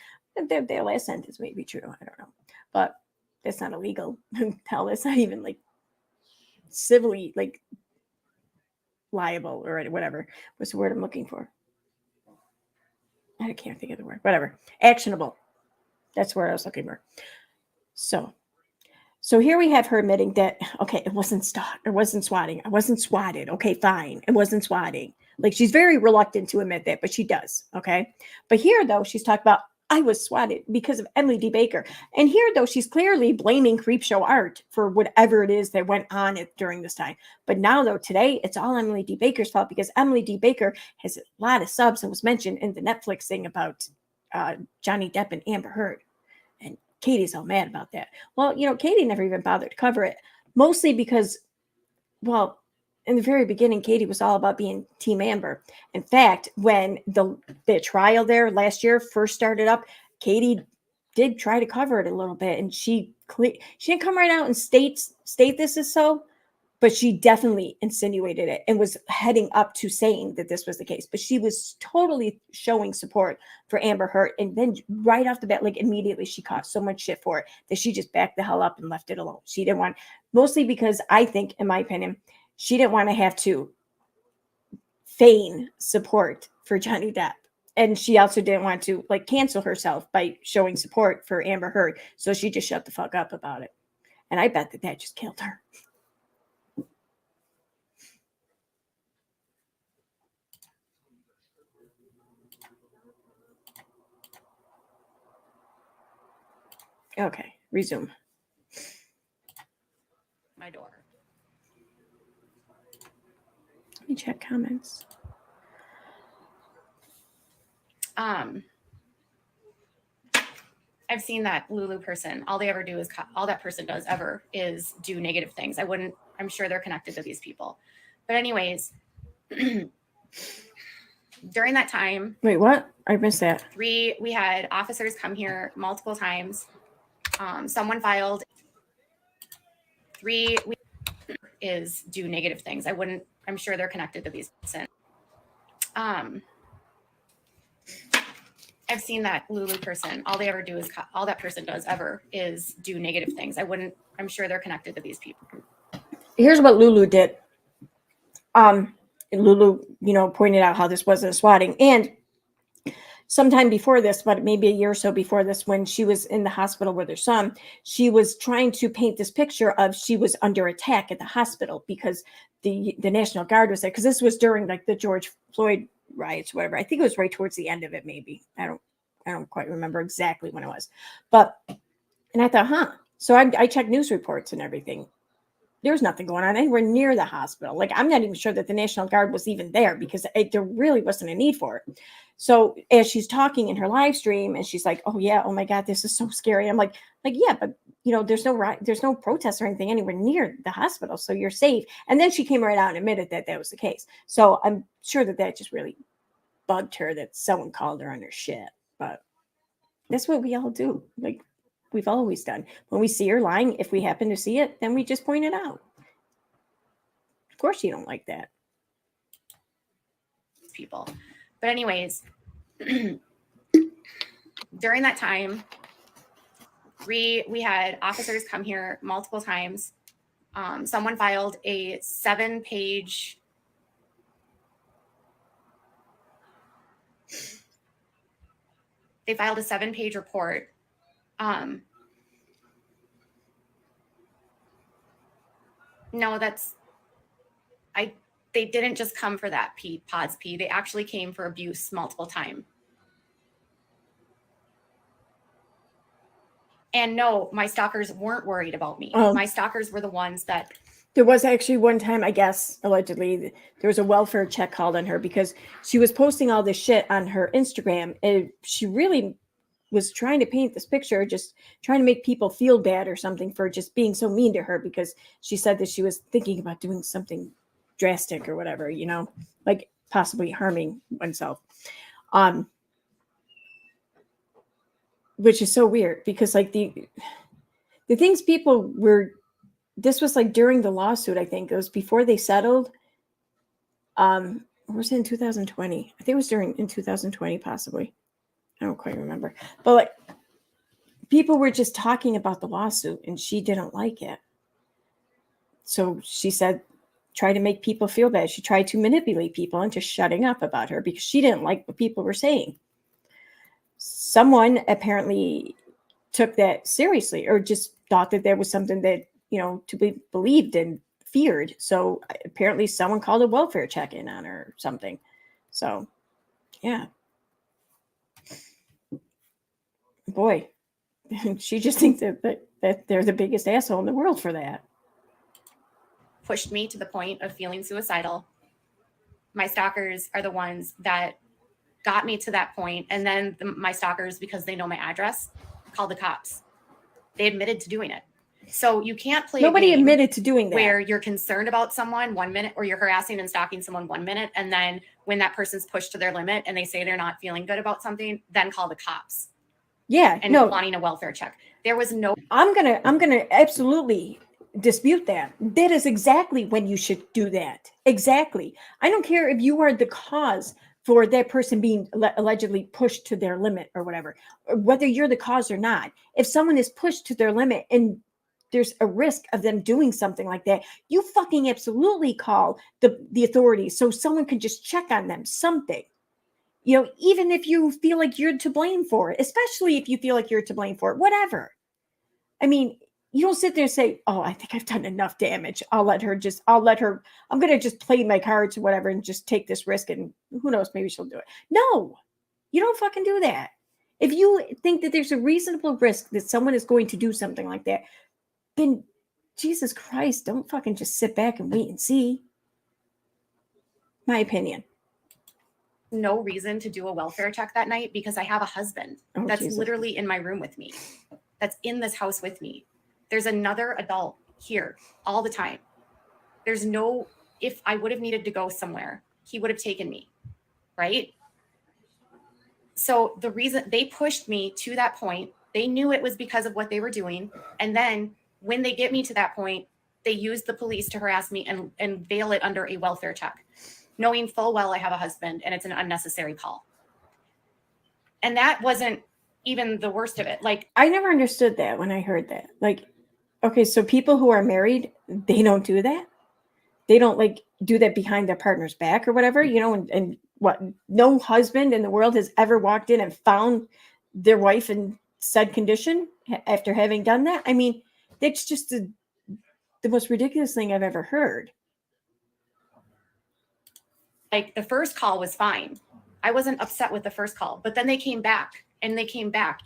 Their last sentence may be true. I don't know. But that's not illegal. Hell, that's not even like civilly like liable or whatever. What's the word I'm looking for? I can't think of the word. Whatever. Actionable. That's the word I was looking for. So here we have her admitting that, okay, it wasn't swatting. I wasn't swatted. Okay, fine. It wasn't swatting. Like, she's very reluctant to admit that, but she does. Okay. But here, though, she's talking about, I was swatted because of Emily D. Baker. And here, though, she's clearly blaming Creepshow Art for whatever it is that went on during this time. But now, though, today, it's all Emily D. Baker's fault because Emily D. Baker has a lot of subs and was mentioned in the Netflix thing about Johnny Depp and Amber Heard. And Katie's all mad about that. Well, Katie never even bothered to cover it, mostly because, well, in the very beginning, Katie was all about being Team Amber. In fact, when the trial there last year first started up, Katie did try to cover it a little bit, and she didn't come right out and state this is so, but she definitely insinuated it and was heading up to saying that this was the case. But she was totally showing support for Amber Heard, and then right off the bat, like immediately, she caught so much shit for it that she just backed the hell up and left it alone. She didn't want, mostly because I think, in my opinion, she didn't want to have to feign support for Johnny Depp. And she also didn't want to like cancel herself by showing support for Amber Heard. So she just shut the fuck up about it. And I bet that just killed her. Okay, resume. My door. Let me check comments. I've seen that Lulu person. All that person does ever is do negative things. I'm sure they're connected to these people. But anyways, during that time. Wait, what? I missed that. We had officers come here multiple times. Someone filed. Is do negative things. I'm sure they're connected to these person. I've seen that Lulu person. All that person does ever is do negative things. I'm sure they're connected to these people. Here's what Lulu did. Lulu, pointed out how this wasn't a swatting. And sometime before this, but maybe a year or so before this, when she was in the hospital with her son, she was trying to paint this picture of she was under attack at the hospital because the National Guard was there. Because this was during like the George Floyd riots, whatever. I think it was right towards the end of it, maybe. I don't quite remember exactly when it was. And I thought, So I checked news reports and everything. There was nothing going on anywhere near the hospital. Like, I'm not even sure that the National Guard was even there because there really wasn't a need for it. So as she's talking in her live stream and she's like, oh yeah, oh my God, this is so scary. I'm like, yeah, but there's no protests or anything anywhere near the hospital. So you're safe. And then she came right out and admitted that that was the case. So I'm sure that just really bugged her that someone called her on her shit. But that's what we all do. Like, we've always done. When we see her lying, if we happen to see it, then we just point it out. Of course you don't like that. People. But anyways, during that time, we had officers come here multiple times. Someone filed a 7-page report. No, they didn't just come for that pods P. They actually came for abuse multiple times. And no, my stalkers weren't worried about me. My stalkers were the ones that. There was actually one time, I guess, allegedly, there was a welfare check called on her because she was posting all this shit on her Instagram. And she really was trying to paint this picture, just trying to make people feel bad or something for just being so mean to her because she said that she was thinking about doing something drastic or whatever, like possibly harming oneself. Which is so weird because like the things people were, this was like during the lawsuit, I think. It was before they settled. Or was it in 2020? I think it was in 2020, possibly. I don't quite remember. But like, people were just talking about the lawsuit and she didn't like it. So she said, try to make people feel bad. She tried to manipulate people into shutting up about her because she didn't like what people were saying. Someone apparently took that seriously or just thought that there was something that, to be believed and feared. So apparently someone called a welfare check-in on her or something. So, yeah. Boy, she just thinks that they're the biggest asshole in the world for that. Pushed me to the point of feeling suicidal. My stalkers are the ones that got me to that point. And then my stalkers, because they know my address, called the cops. They admitted to doing it. So you can't play. Nobody admitted to doing that. Where you're concerned about someone 1 minute, or you're harassing and stalking someone 1 minute, and then when that person's pushed to their limit and they say they're not feeling good about something, then call the cops. Yeah, and wanting a welfare check. There was no. I'm gonna absolutely dispute that. That is exactly when you should do that. Exactly. I don't care if you are the cause for that person being allegedly pushed to their limit or whatever, or whether you're the cause or not. If someone is pushed to their limit and there's a risk of them doing something like that, you fucking absolutely call the authorities so someone can just check on them, something. Even if you feel like you're to blame for it, especially if you feel like you're to blame for it, whatever. I mean, you don't sit there and say, oh, I think I've done enough damage. I'm going to just play my cards or whatever and just take this risk and who knows, maybe she'll do it. No, you don't fucking do that. If you think that there's a reasonable risk that someone is going to do something like that, then Jesus Christ, don't fucking just sit back and wait and see. My opinion. No reason to do a welfare check that night because I have a husband that's Jesus. Literally in my room with me, that's in this house with me. There's another adult here all the time. There's no, if I would have needed to go somewhere, he would have taken me, right? So the reason they pushed me to that point, they knew it was because of what they were doing. And then when they get me to that point, they use the police to harass me and veil it under a welfare check, knowing full well I have a husband and it's an unnecessary call. And that wasn't even the worst of it. Like, I never understood that when I heard that. Like, okay, so people who are married, they don't do that? They don't do that behind their partner's back or whatever, and what, no husband in the world has ever walked in and found their wife in said condition after having done that? I mean, that's just the most ridiculous thing I've ever heard. Like, the first call was fine. I wasn't upset with the first call, but then they came back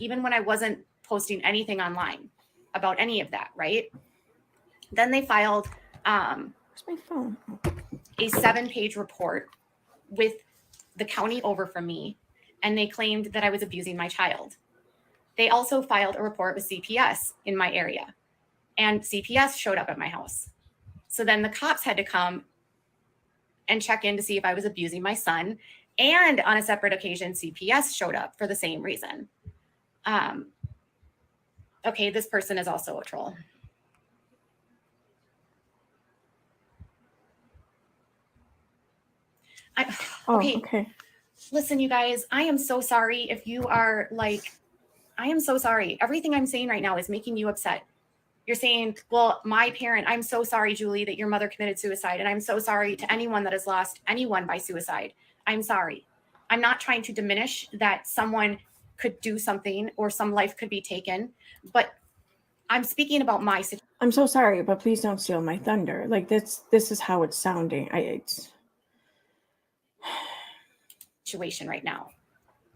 even when I wasn't posting anything online about any of that, right? Then they filed where's my phone? A 7-page report with the county over from me, and they claimed that I was abusing my child. They also filed a report with CPS in my area, and CPS showed up at my house. So then the cops had to come and check in to see if I was abusing my son. And on a separate occasion, CPS showed up for the same reason. Okay, this person is also a troll. Okay. Listen, you guys, I am so sorry if you are I am so sorry. Everything I'm saying right now is making you upset. You're saying, well, my parent, I'm so sorry, Julie, that your mother committed suicide. And I'm so sorry to anyone that has lost anyone by suicide. I'm sorry. I'm not trying to diminish that someone could do something or some life could be taken, but I'm speaking about my situation. I'm so sorry, but please don't steal my thunder. This is how it's sounding. It's situation right now.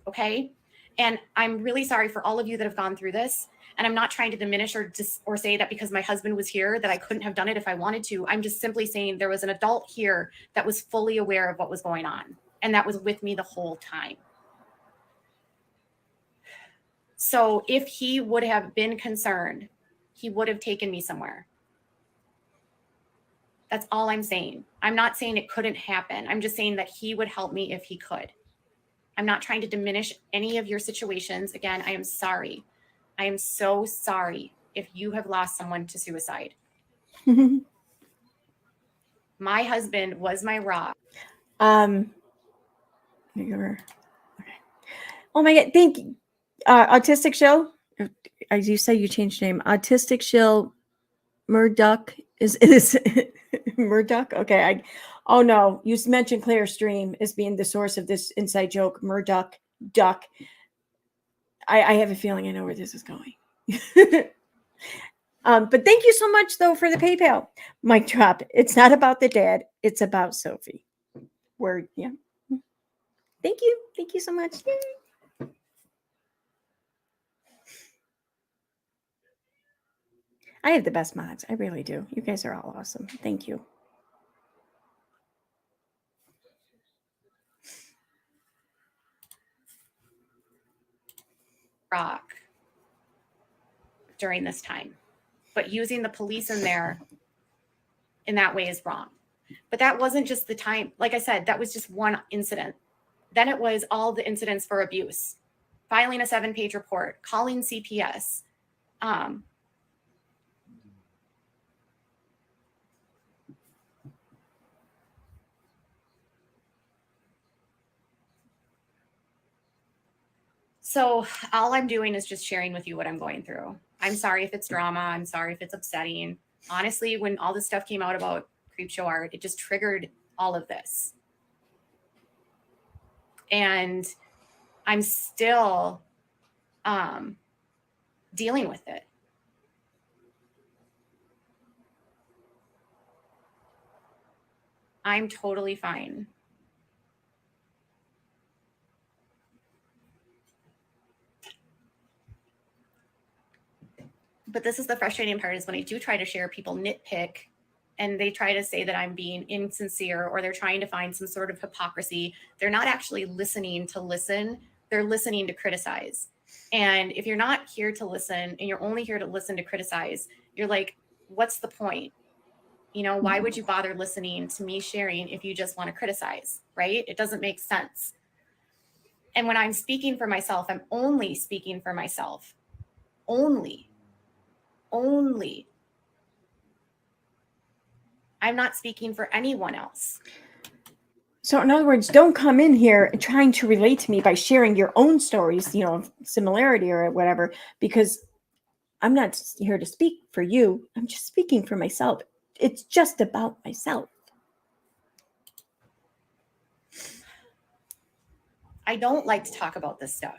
Okay. And I'm really sorry for all of you that have gone through this. And I'm not trying to diminish or say that because my husband was here that I couldn't have done it if I wanted to. I'm just simply saying there was an adult here that was fully aware of what was going on. And that was with me the whole time. So if he would have been concerned, he would have taken me somewhere. That's all I'm saying. I'm not saying it couldn't happen. I'm just saying that he would help me if he could. I'm not trying to diminish any of your situations. Again, I am sorry. I am so sorry if you have lost someone to suicide. My husband was my rock. Okay. Oh my God. Thank you. Autistic Shill. As you say, you changed your name. Autistic Shill Murdoch. Is Murdoch? Okay. Oh no. You mentioned Claire Stream as being the source of this inside joke. Murdoch Duck. I have a feeling I know where this is going. But thank you so much though for the PayPal. Mic drop. It's not about the dad. It's about Sophie. Word. Yeah. Thank you. Thank you so much. Yay. I have the best mods. I really do. You guys are all awesome. Thank you. Rock during this time, but using the police in there in that way is wrong. But that wasn't just the time. Like I said, that was just one incident. Then it was all the incidents for abuse, filing a 7-page report, calling CPS. So all I'm doing is just sharing with you what I'm going through. I'm sorry if it's drama. I'm sorry if it's upsetting. Honestly, when all this stuff came out about Creepshow art, it just triggered all of this. And I'm still dealing with it. I'm totally fine. But this is the frustrating part, is when I do try to share, people nitpick and they try to say that I'm being insincere, or they're trying to find some sort of hypocrisy. They're not actually listening to listen. They're listening to criticize. And if you're not here to listen and you're only here to listen to criticize, you're like, what's the point? You know, why would you bother listening to me sharing if you just want to criticize, right? It doesn't make sense. And when I'm speaking for myself, I'm only speaking for myself. Only. I'm not speaking for anyone else. So in other words, don't come in here trying to relate to me by sharing your own stories, you know, similarity or whatever, because I'm not here to speak for you. I'm just speaking for myself. It's just about myself. I don't like to talk about this stuff.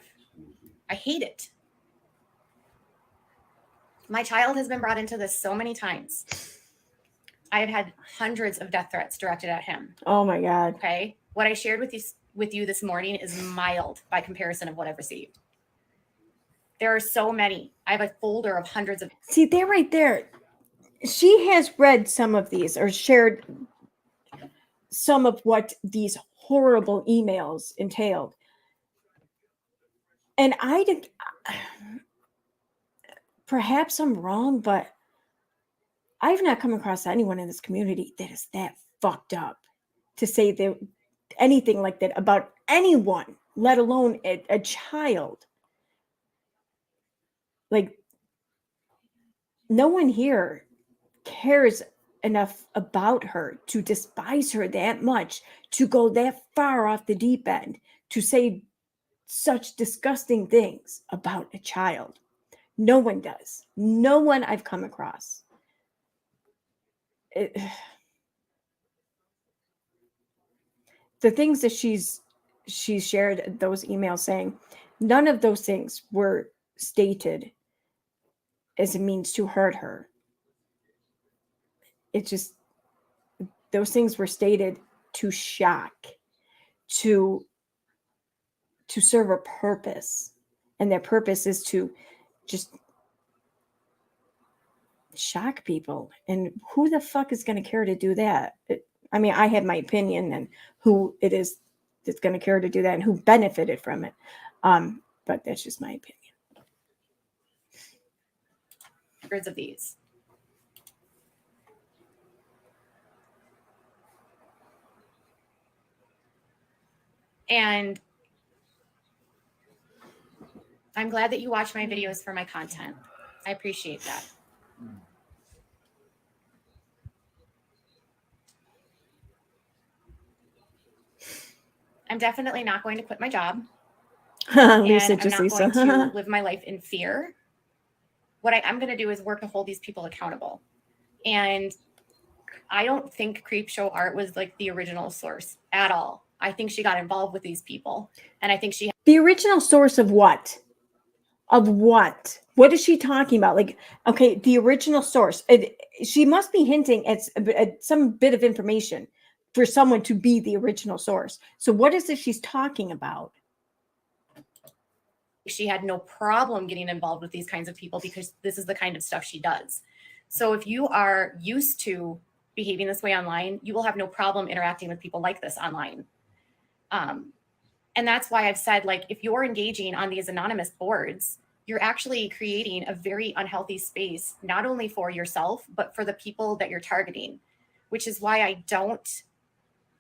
I hate it. My child has been brought into this so many times. I have had hundreds of death threats directed at him. Oh my God. Okay. What I shared with you this morning is mild by comparison of what I've received. There are so many. I have a folder of hundreds of. See, they're right there. She has read some of these or shared some of what these horrible emails entailed. And I did, perhaps I'm wrong, but I've not come across anyone in this community that is that fucked up to say that anything like that about anyone, let alone a child. Like, no one here cares enough about her to despise her that much, to go that far off the deep end, to say such disgusting things about a child. No one does. No one I've come across. The things that she's shared those emails saying, none of those things were stated as a means to hurt her. It just, those things were stated to shock, to serve a purpose, and that purpose is to just shock people. And who the fuck is going to care to do that? I mean, I have my opinion and who it is that's going to care to do that and who benefited from it, but that's just my opinion. Hundreds of these. And I'm glad that you watch my videos for my content. I appreciate that. I'm definitely not going to quit my job. Lisa, and I'm just not Lisa. going to live my life in fear. What I'm going to do is work to hold these people accountable. And I don't think Creepshow Art was like the original source at all. I think she got involved with these people. And I think she... The original source of what? Of what? What is she talking about? Like, okay, the original source. She must be hinting at some bit of information for someone to be the original source. So what is it she's talking about? She had no problem getting involved with these kinds of people because this is the kind of stuff she does. So if you are used to behaving this way online, you will have no problem interacting with people like this online. And that's why I've said, like, if you're engaging on these anonymous boards, you're actually creating a very unhealthy space, not only for yourself, but for the people that you're targeting, which is why I don't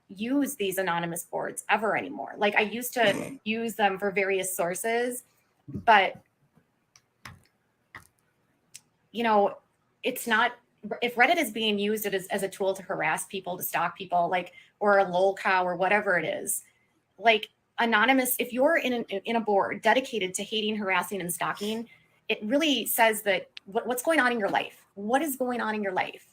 use these anonymous boards ever anymore. Like, I used to use them for various sources, but, you know, it's not... If Reddit is being used as a tool to harass people, to stalk people, like, or a lol cow or whatever it is, like, anonymous, if you're in a board dedicated to hating, harassing, and stalking, it really says that what's going on in your life? What is going on in your life?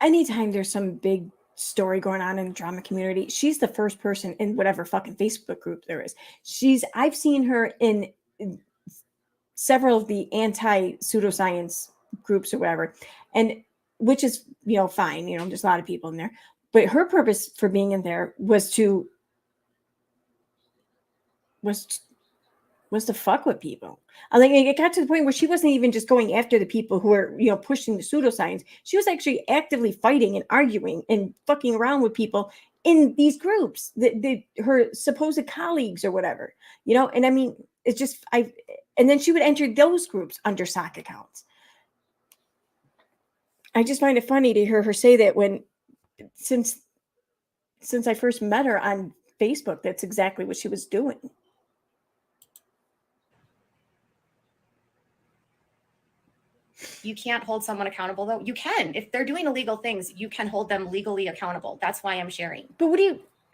Anytime there's some big story going on in the drama community, she's the first person in whatever fucking Facebook group there is. I've seen her in several of the anti-pseudoscience groups or whatever, and which is, fine. There's a lot of people in there, but her purpose for being in there was to fuck with people. I think it got to the point where she wasn't even just going after the people who were, pushing the pseudoscience. She was actually actively fighting and arguing and fucking around with people in these groups, her supposed colleagues or whatever, and I mean, it's just, and then she would enter those groups under sock accounts. I just find it funny to hear her say that since I first met her on Facebook, that's exactly what she was doing. You can't hold someone accountable, though. You can. If they're doing illegal things, you can hold them legally accountable. That's why I'm sharing. But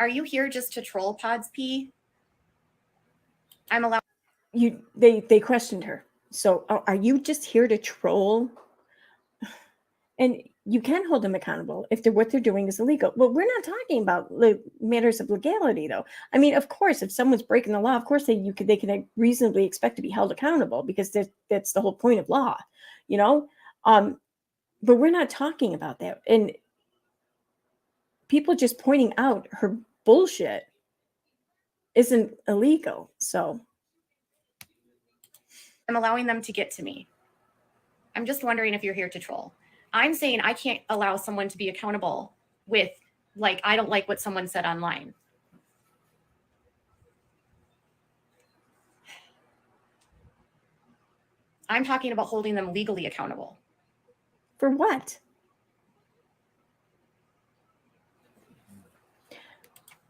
are you here just to troll Pods P? I'm allowed. They questioned her. So are you just here to troll? And you can hold them accountable if what they're doing is illegal. Well, we're not talking about matters of legality, though. I mean, of course, if someone's breaking the law, of course they can reasonably expect to be held accountable, because that's the whole point of law, But we're not talking about that. And people just pointing out her bullshit isn't illegal. So I'm allowing them to get to me. I'm just wondering if you're here to troll. I'm saying I can't allow someone to be accountable with, like, I don't like what someone said online. I'm talking about holding them legally accountable. For what?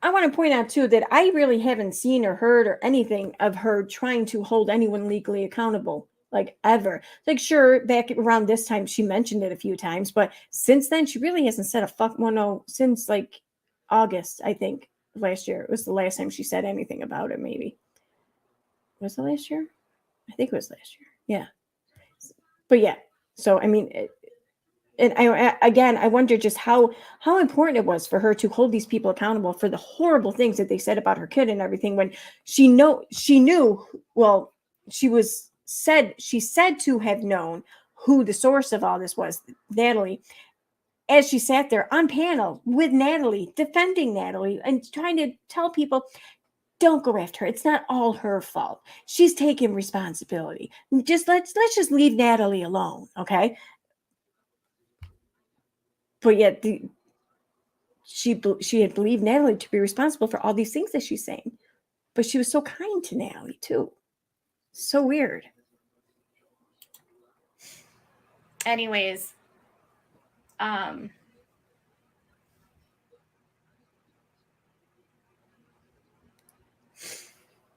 I want to point out, too, that I really haven't seen or heard or anything of her trying to hold anyone legally accountable, like, ever. Like, sure, back around this time, she mentioned it a few times, but since then, she really hasn't said a fuck. Well, no, since, like, August, I think, last year. It was the last time she said anything about it, maybe. Was it last year? I think it was last year. Yeah. But, yeah. So, I mean... And I wonder just how important it was for her to hold these people accountable for the horrible things that they said about her kid and everything, when she knew, well, she said to have known who the source of all this was, Natalie, as she sat there on panel with Natalie, defending Natalie and trying to tell people, don't go after her. It's not all her fault. She's taking responsibility. Let's just leave Natalie alone, okay? But yet she had believed Natalie to be responsible for all these things that she's saying. But she was so kind to Natalie, too. So weird. Anyways,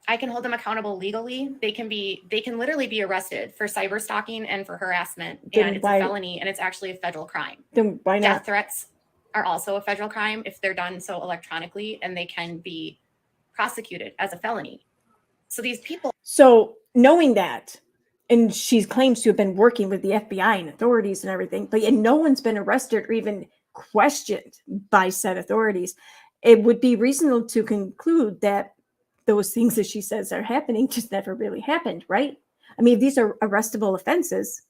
I can hold them accountable legally. They can literally be arrested for cyber stalking and for harassment. And it's a felony, and it's actually a federal crime. Then why not? Death threats are also a federal crime if they're done so electronically, and they can be prosecuted as a felony. So these people. So knowing that, and she claims to have been working with the FBI and authorities and everything, but and no one's been arrested or even questioned by said authorities, it would be reasonable to conclude that those things that she says are happening just never really happened, right? I mean, if these are arrestable offenses,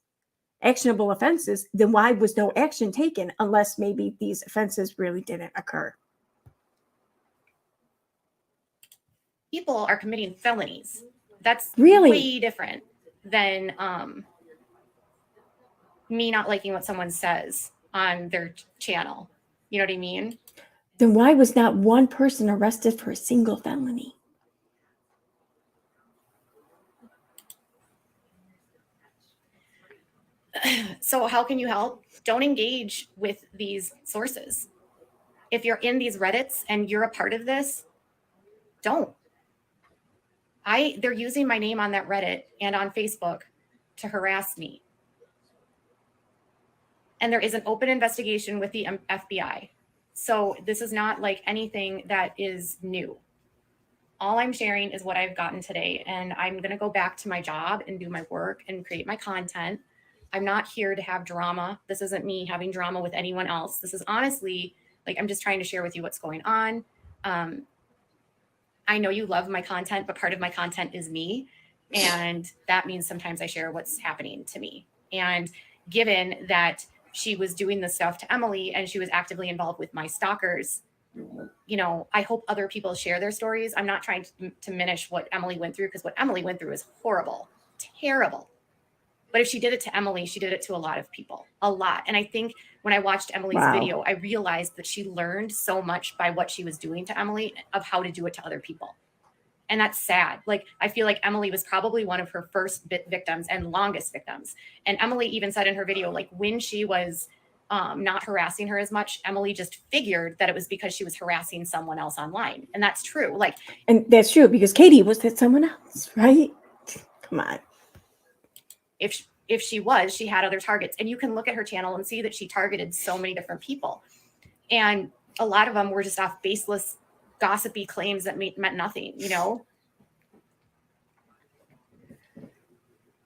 actionable offenses, then why was no action taken unless maybe these offenses really didn't occur? People are committing felonies. That's really way different than me not liking what someone says on their channel. You know what I mean? Then why was not one person arrested for a single felony? So how can you help? Don't engage with these sources. If you're in these Reddits and you're a part of this, don't. They're using my name on that Reddit and on Facebook to harass me. And there is an open investigation with the FBI. So this is not like anything that is new. All I'm sharing is what I've gotten today. And I'm going to go back to my job and do my work and create my content. I'm not here to have drama. This isn't me having drama with anyone else. This is honestly, like, I'm just trying to share with you what's going on. I know you love my content, but part of my content is me. And that means sometimes I share what's happening to me. And given that she was doing this stuff to Emily and she was actively involved with my stalkers, you know, I hope other people share their stories. I'm not trying to diminish what Emily went through, because what Emily went through is horrible, terrible. But if she did it to Emily, she did it to a lot of people, a lot. And I think when I watched Emily's video, I realized that she learned so much by what she was doing to Emily of how to do it to other people. And that's sad. Like, I feel like Emily was probably one of her first victims and longest victims. And Emily even said in her video, like, when she was not harassing her as much, Emily just figured that it was because she was harassing someone else online. And that's true. Like, and that's true, because Katie was that someone else, right? Come on. If she had other targets, and you can look at her channel and see that she targeted so many different people, and a lot of them were just off baseless, gossipy claims that meant nothing. You know,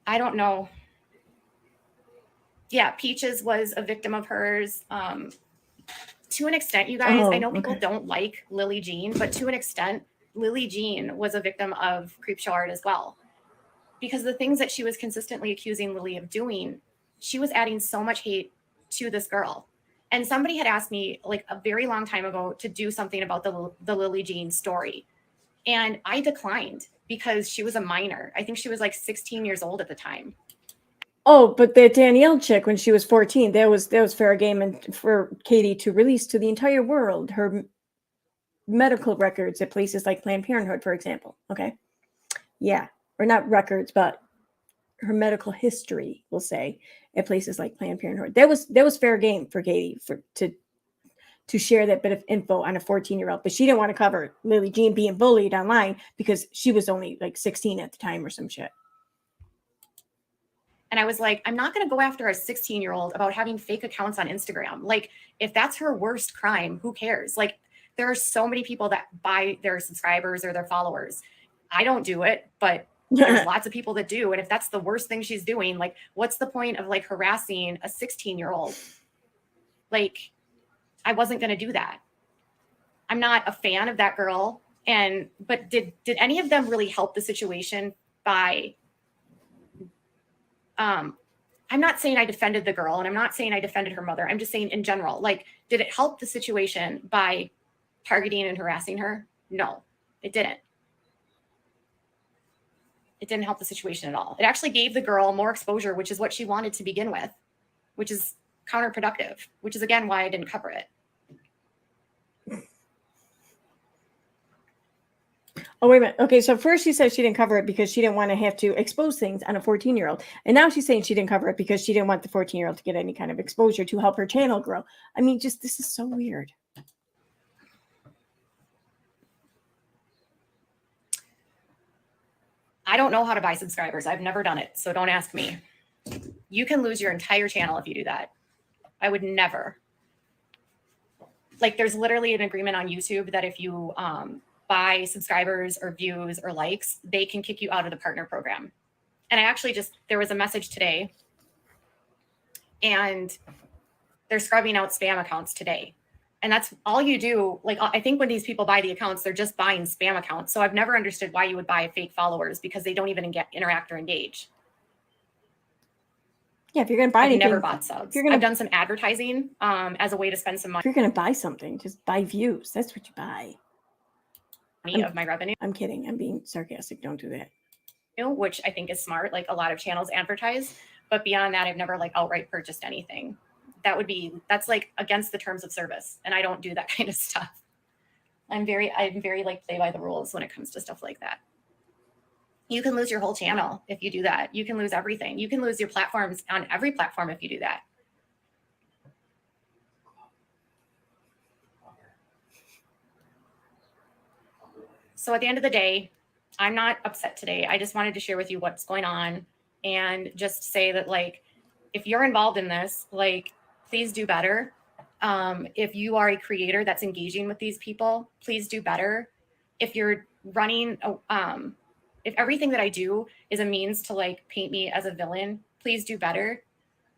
I don't know. Yeah, Peaches was a victim of hers to an extent. You guys, I know people don't like Lily Jean, but to an extent, Lily Jean was a victim of creepshow art as well. Because the things that she was consistently accusing Lily of doing, she was adding so much hate to this girl. And somebody had asked me, like, a very long time ago to do something about the Lily Jean story. And I declined because she was a minor. I think she was like 16 years old at the time. Oh, but the Danielle chick, when she was 14, that was fair game, and for Katie to release to the entire world her medical records at places like Planned Parenthood, for example. Okay. Yeah. Or not records, but her medical history, we'll say, at places like Planned Parenthood. That was fair game for Katie to share that bit of info on a 14-year-old, but she didn't want to cover Lily Jean being bullied online because she was only like 16 at the time or some shit. And I was like, I'm not going to go after a 16-year-old about having fake accounts on Instagram. Like, if that's her worst crime, who cares? Like, there are so many people that buy their subscribers or their followers. I don't do it, but there's lots of people that do. And if that's the worst thing she's doing, like, what's the point of like harassing a 16-year-old? Like, I wasn't going to do that. I'm not a fan of that girl. But did any of them really help the situation by, I'm not saying I defended the girl, and I'm not saying I defended her mother. I'm just saying in general, like, did it help the situation by targeting and harassing her? No, it didn't. It didn't help the situation at all. It actually gave the girl more exposure, which is what she wanted to begin with, which is counterproductive, which is, again, why I didn't cover it. Oh, wait a minute. Okay, so first she said she didn't cover it because she didn't want to have to expose things on a 14-year-old. And now she's saying she didn't cover it because she didn't want the 14-year-old to get any kind of exposure to help her channel grow. I mean, just, this is so weird. I don't know how to buy subscribers. I've never done it, so don't ask me. You can lose your entire channel if you do that. I would never. Like, there's literally an agreement on YouTube that if you buy subscribers or views or likes, they can kick you out of the partner program. And I actually there was a message today, and they're scrubbing out spam accounts today. And that's all you do. Like, I think when these people buy the accounts, they're just buying spam accounts. So I've never understood why you would buy fake followers, because they don't even interact or engage. Yeah, if you're going to buy anything. I've never bought subs. I've done some advertising as a way to spend some money. If you're going to buy something, just buy views. That's what you buy. Of my revenue. I'm kidding. I'm being sarcastic. Don't do that. Which I think is smart. Like, a lot of channels advertise. But beyond that, I've never like outright purchased anything. That's like against the terms of service. And I don't do that kind of stuff. I'm very like play by the rules when it comes to stuff like that. You can lose your whole channel if you do that. You can lose everything. You can lose your platforms on every platform if you do that. So at the end of the day, I'm not upset today. I just wanted to share with you what's going on and just say that, like, if you're involved in this, like, please do better. If you are a creator that's engaging with these people, please do better. If you're running, if everything that I do is a means to like paint me as a villain, please do better.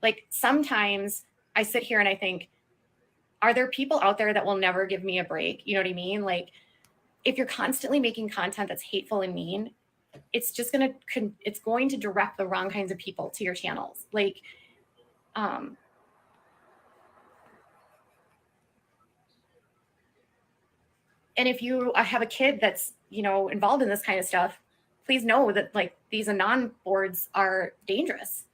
Like, sometimes I sit here and I think, are there people out there that will never give me a break? You know what I mean? Like, if you're constantly making content that's hateful and mean, it's just it's going to direct the wrong kinds of people to your channels. Like, and if you have a kid that's, involved in this kind of stuff, please know that, like, these Anon boards are dangerous.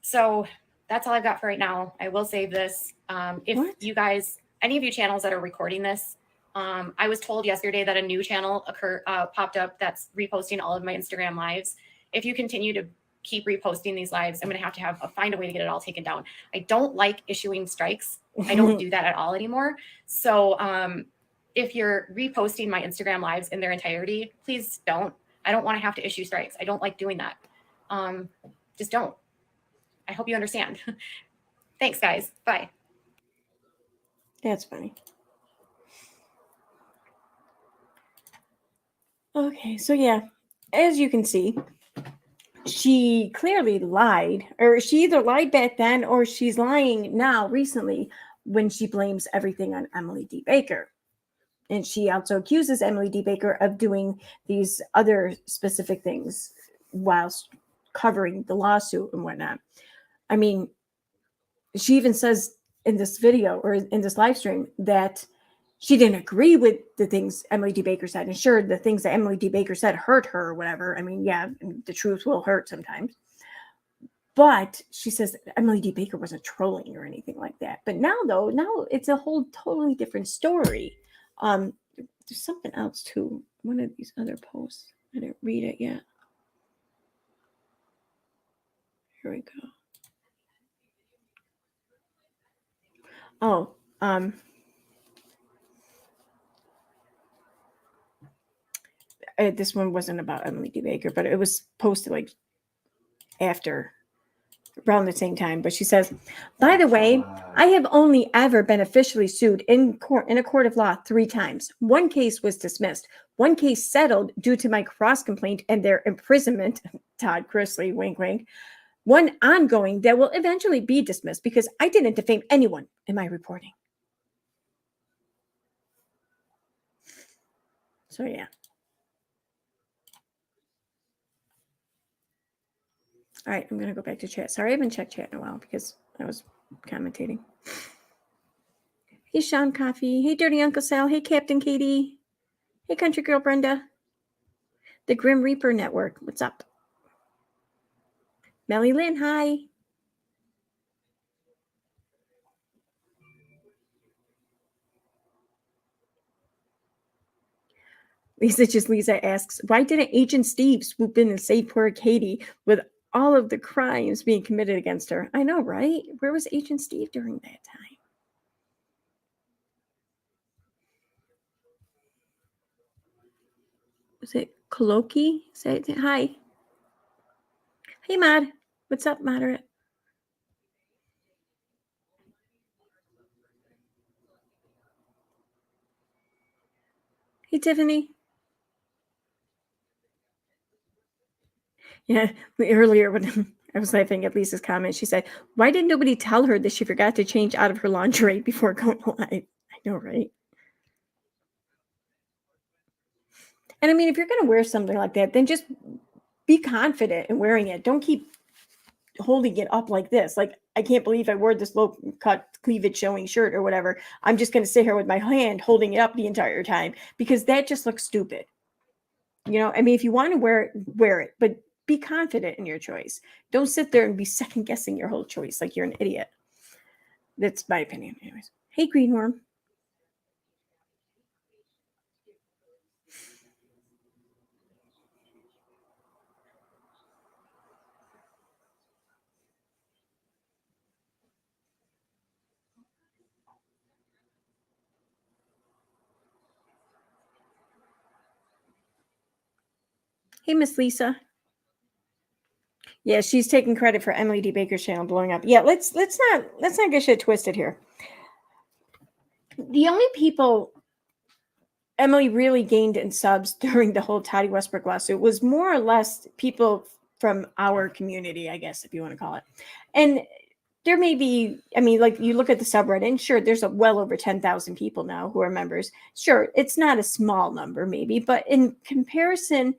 So that's all I've got for right now. I will save this. If you guys, any of you channels that are recording this, I was told yesterday that a new channel popped up that's reposting all of my Instagram lives. If you continue to keep reposting these lives, I'm going to have to find a way to get it all taken down. I don't like issuing strikes. I don't do that at all anymore. So if you're reposting my Instagram lives in their entirety, please don't. I don't want to have to issue strikes. I don't like doing that. Just don't. I hope you understand. Thanks, guys. Bye. That's funny. Okay, so yeah, as you can see, she clearly lied, or she either lied back then or she's lying now recently when she blames everything on Emily D. Baker. And she also accuses Emily D. Baker of doing these other specific things whilst covering the lawsuit and whatnot. I mean, she even says in this video or in this live stream that she didn't agree with the things Emily D. Baker said. And sure, the things that Emily D. Baker said hurt her or whatever. I mean, yeah, the truth will hurt sometimes. But she says Emily D. Baker wasn't trolling or anything like that. But now it's a whole totally different story. There's something else too. One of these other posts. I didn't read it yet. Here we go. Oh, this one wasn't about Emily D. Baker, but it was posted like after, around the same time. But she says, by the way, I have only ever been officially sued in a court of law 3 times. One case was dismissed. One case settled due to my cross complaint and their imprisonment. Todd Chrisley, wink, wink. One ongoing that will eventually be dismissed because I didn't defame anyone in my reporting. So yeah. All right, I'm going to go back to chat. Sorry, I haven't checked chat in a while because I was commentating. Hey, Sean Coffee. Hey, Dirty Uncle Sal. Hey, Captain Katie. Hey, Country Girl Brenda. The Grim Reaper Network. What's up? Melly Lynn, hi. Lisa asks, why didn't Agent Steve swoop in and save poor Katie with all of the crimes being committed against her? I know, right? Where was Agent Steve during that time? Was it Koloki, say hi. Hey, Mad. What's up, Moderate? Hey, Tiffany. Yeah, earlier when I was laughing at Lisa's comment, she said, "Why didn't nobody tell her that she forgot to change out of her lingerie before going live?" I know, right? And I mean, if you're going to wear something like that, then just be confident in wearing it. Don't keep holding it up like this. Like, I can't believe I wore this low cut cleavage showing shirt or whatever. I'm just going to sit here with my hand holding it up the entire time because that just looks stupid. You know, I mean, if you want to wear it, but be confident in your choice. Don't sit there and be second guessing your whole choice like you're an idiot. That's my opinion, anyways. Hey, Greenworm. Hey, Miss Lisa. Yeah, she's taking credit for Emily D. Baker's channel blowing up. Yeah, let's not get shit twisted here. The only people Emily really gained in subs during the whole Toddy Westbrook lawsuit was more or less people from our community, I guess, if you want to call it. And there may be, I mean, like you look at the subreddit, and sure, there's well over 10,000 people now who are members. Sure, it's not a small number, maybe, but in comparison,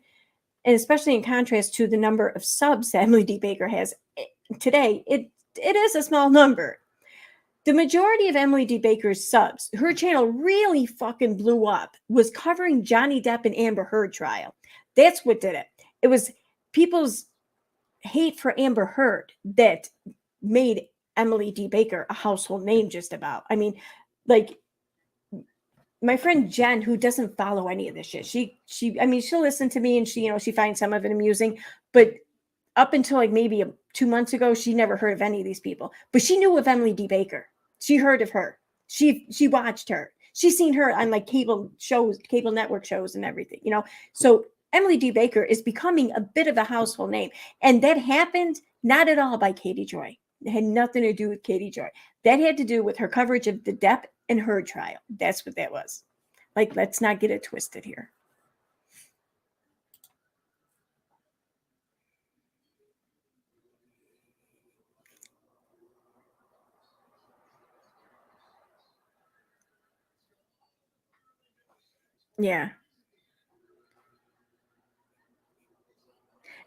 and especially in contrast to the number of subs that Emily D. Baker has today, it is a small number. The majority of Emily D. Baker's subs, her channel really fucking blew up, was covering Johnny Depp and Amber Heard trial. That's what did it. It was people's hate for Amber Heard that made Emily D. Baker a household name just about. I mean, like, my friend Jen, who doesn't follow any of this shit, I mean, she'll listen to me and she finds some of it amusing, but up until like maybe 2 months ago, she never heard of any of these people. But she knew of Emily D. Baker. She heard of her. She watched her. She's seen her on like cable shows, cable network shows and everything, So Emily D. Baker is becoming a bit of a household name. And that happened not at all by Katie Joy. It had nothing to do with Katie Joy. That had to do with her coverage of the Depp and Heard trial. That's what that was. Like, let's not get it twisted here. Yeah.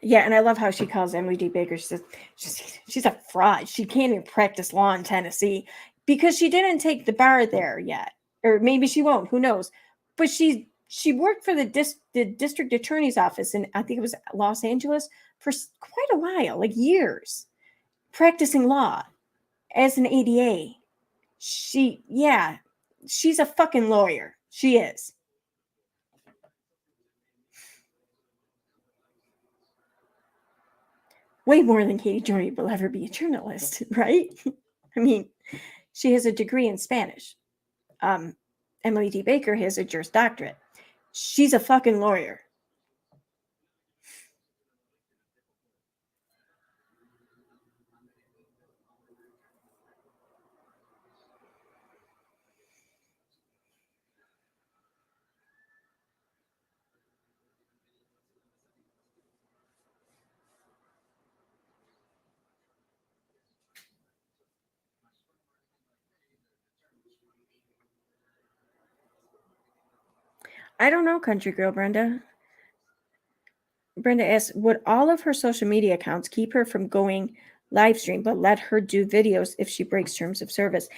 Yeah, and I love how she calls Emily D. Baker. She's a fraud. She can't even practice law in Tennessee because she didn't take the bar there yet, or maybe she won't. Who knows? But she worked for the district attorney's office in, I think it was Los Angeles, for quite a while, like years, practicing law as an ADA. She's a fucking lawyer. She is. Way more than Katie Joy will ever be a journalist, right? I mean, she has a degree in Spanish. Emily D. Baker has a Juris Doctorate. She's a fucking lawyer. I don't know, country girl Brenda. Brenda asks, would all of her social media accounts keep her from going live stream, but let her do videos if she breaks terms of service?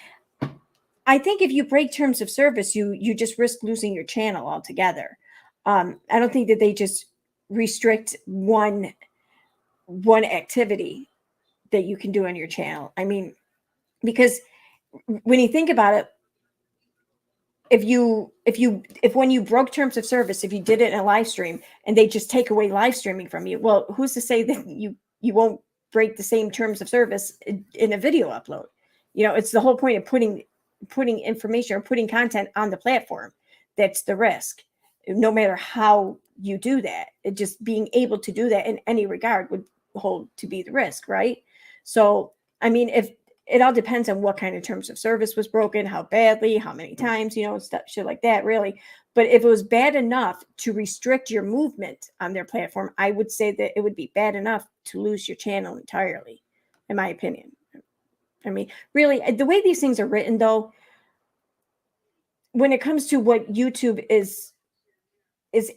I think if you break terms of service, you just risk losing your channel altogether. I don't think that they just restrict one activity that you can do on your channel. I mean, because when you think about it, if when you broke terms of service, if you did it in a live stream and they just take away live streaming from you, well, who's to say that you won't break the same terms of service in a video upload? It's the whole point of putting information or putting content on the platform. That's the risk. No matter how you do that. It just being able to do that in any regard would hold to be the risk, right? So, I mean, if it all depends on what kind of terms of service was broken, how badly, how many times, stuff, shit like that, really. But if it was bad enough to restrict your movement on their platform, I would say that it would be bad enough to lose your channel entirely, in my opinion. I mean, really, the way these things are written, though, when it comes to what YouTube is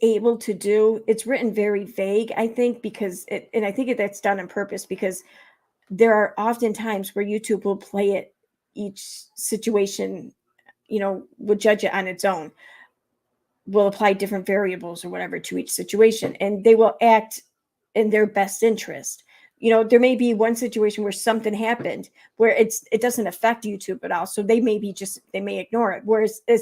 able to do, it's written very vague, I think, and I think that's done on purpose, because there are often times where YouTube will play it, each situation, will judge it on its own, will apply different variables or whatever to each situation, and they will act in their best interest. There may be one situation where something happened where it doesn't affect YouTube at all, so they may ignore it. Whereas the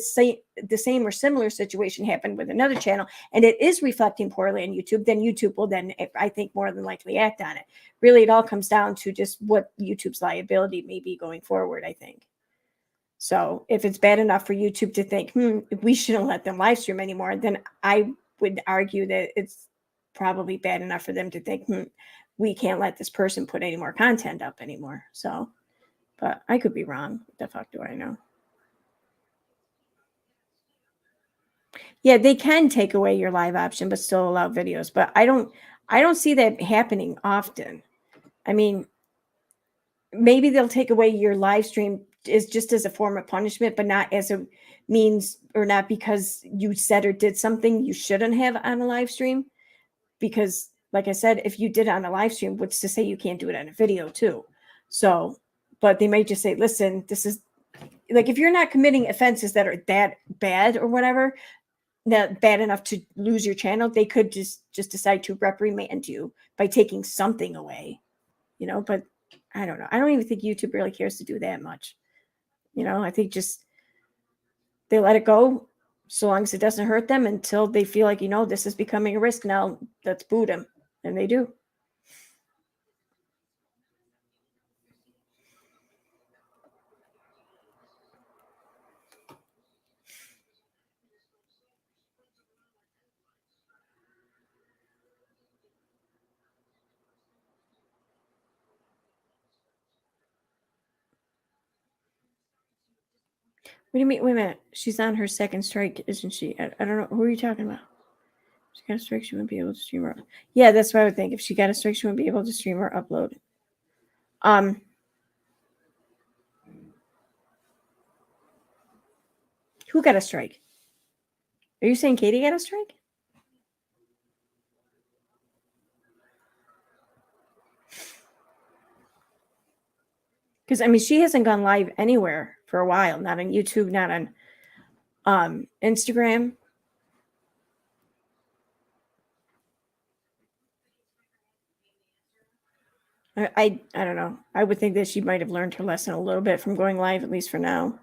same or similar situation happened with another channel, and it is reflecting poorly on YouTube, then YouTube will I think, more than likely act on it. Really, it all comes down to just what YouTube's liability may be going forward, I think. So if it's bad enough for YouTube to think, we shouldn't let them live stream anymore, then I would argue that it's probably bad enough for them to think, we can't let this person put any more content up anymore. So, but I could be wrong. What the fuck do I know? Yeah, they can take away your live option, but still allow videos. But I don't see that happening often. I mean, maybe they'll take away your live stream is just as a form of punishment, but not as a means, or not because you said or did something you shouldn't have on a live stream. Because, like I said, if you did it on a live stream, what's to say you can't do it on a video too? So, but they might just say, listen, this is like, if you're not committing offenses that are that bad or whatever, not bad enough to lose your channel, they could just decide to reprimand you by taking something away, but I don't know. I don't even think YouTube really cares to do that much. I think just they let it go so long as it doesn't hurt them, until they feel like, this is becoming a risk. Now let's boot them. And they do. What do you mean? Wait a minute. She's on her second strike, isn't she? I don't know. Who are you talking about? If she got a strike, she wouldn't be able to stream or... Yeah, that's what I would think. If she got a strike, she wouldn't be able to stream or upload. Who got a strike? Are you saying Katie got a strike? Because, I mean, she hasn't gone live anywhere for a while. Not on YouTube, not on Instagram. I don't know. I would think that she might have learned her lesson a little bit from going live, at least for now.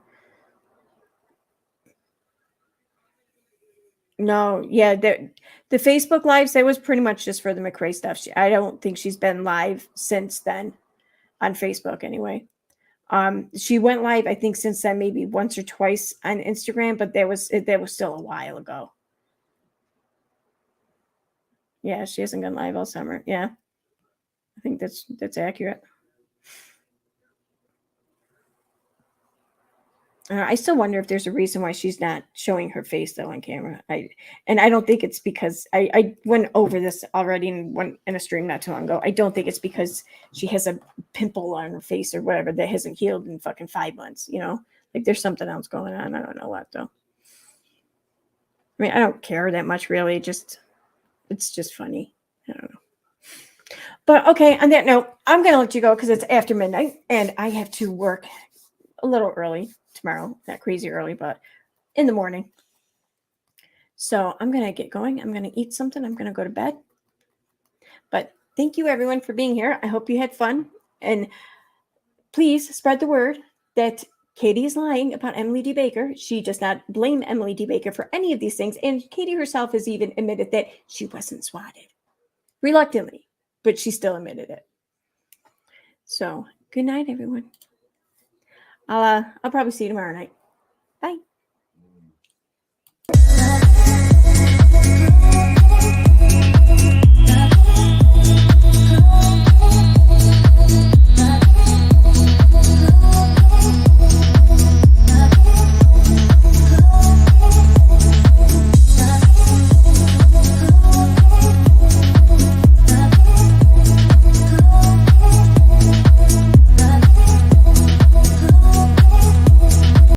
No, yeah, the Facebook lives, that was pretty much just for the McRae stuff. I don't think she's been live since then on Facebook anyway. She went live, I think, since then, maybe once or twice on Instagram, but that was still a while ago. Yeah, she hasn't gone live all summer. Yeah, I think that's accurate. I still wonder if there's a reason why she's not showing her face though on camera. I don't think it's because I went over this already in a stream not too long ago. I don't think it's because she has a pimple on her face or whatever that hasn't healed in fucking 5 months. Like there's something else going on. I don't know what though. I mean, I don't care that much really. It's just funny. I don't know. But okay, on that note, I'm gonna let you go because it's after midnight and I have to work a little early tomorrow. Not crazy early, but in the morning. So I'm going to get going. I'm going to eat something. I'm going to go to bed. But thank you everyone for being here. I hope you had fun. And please spread the word that Katie is lying about Emily D. Baker. She does not blame Emily D. Baker for any of these things. And Katie herself has even admitted that she wasn't swatted. Reluctantly, but she still admitted it. So good night, everyone. I'll probably see you tomorrow night. Bye.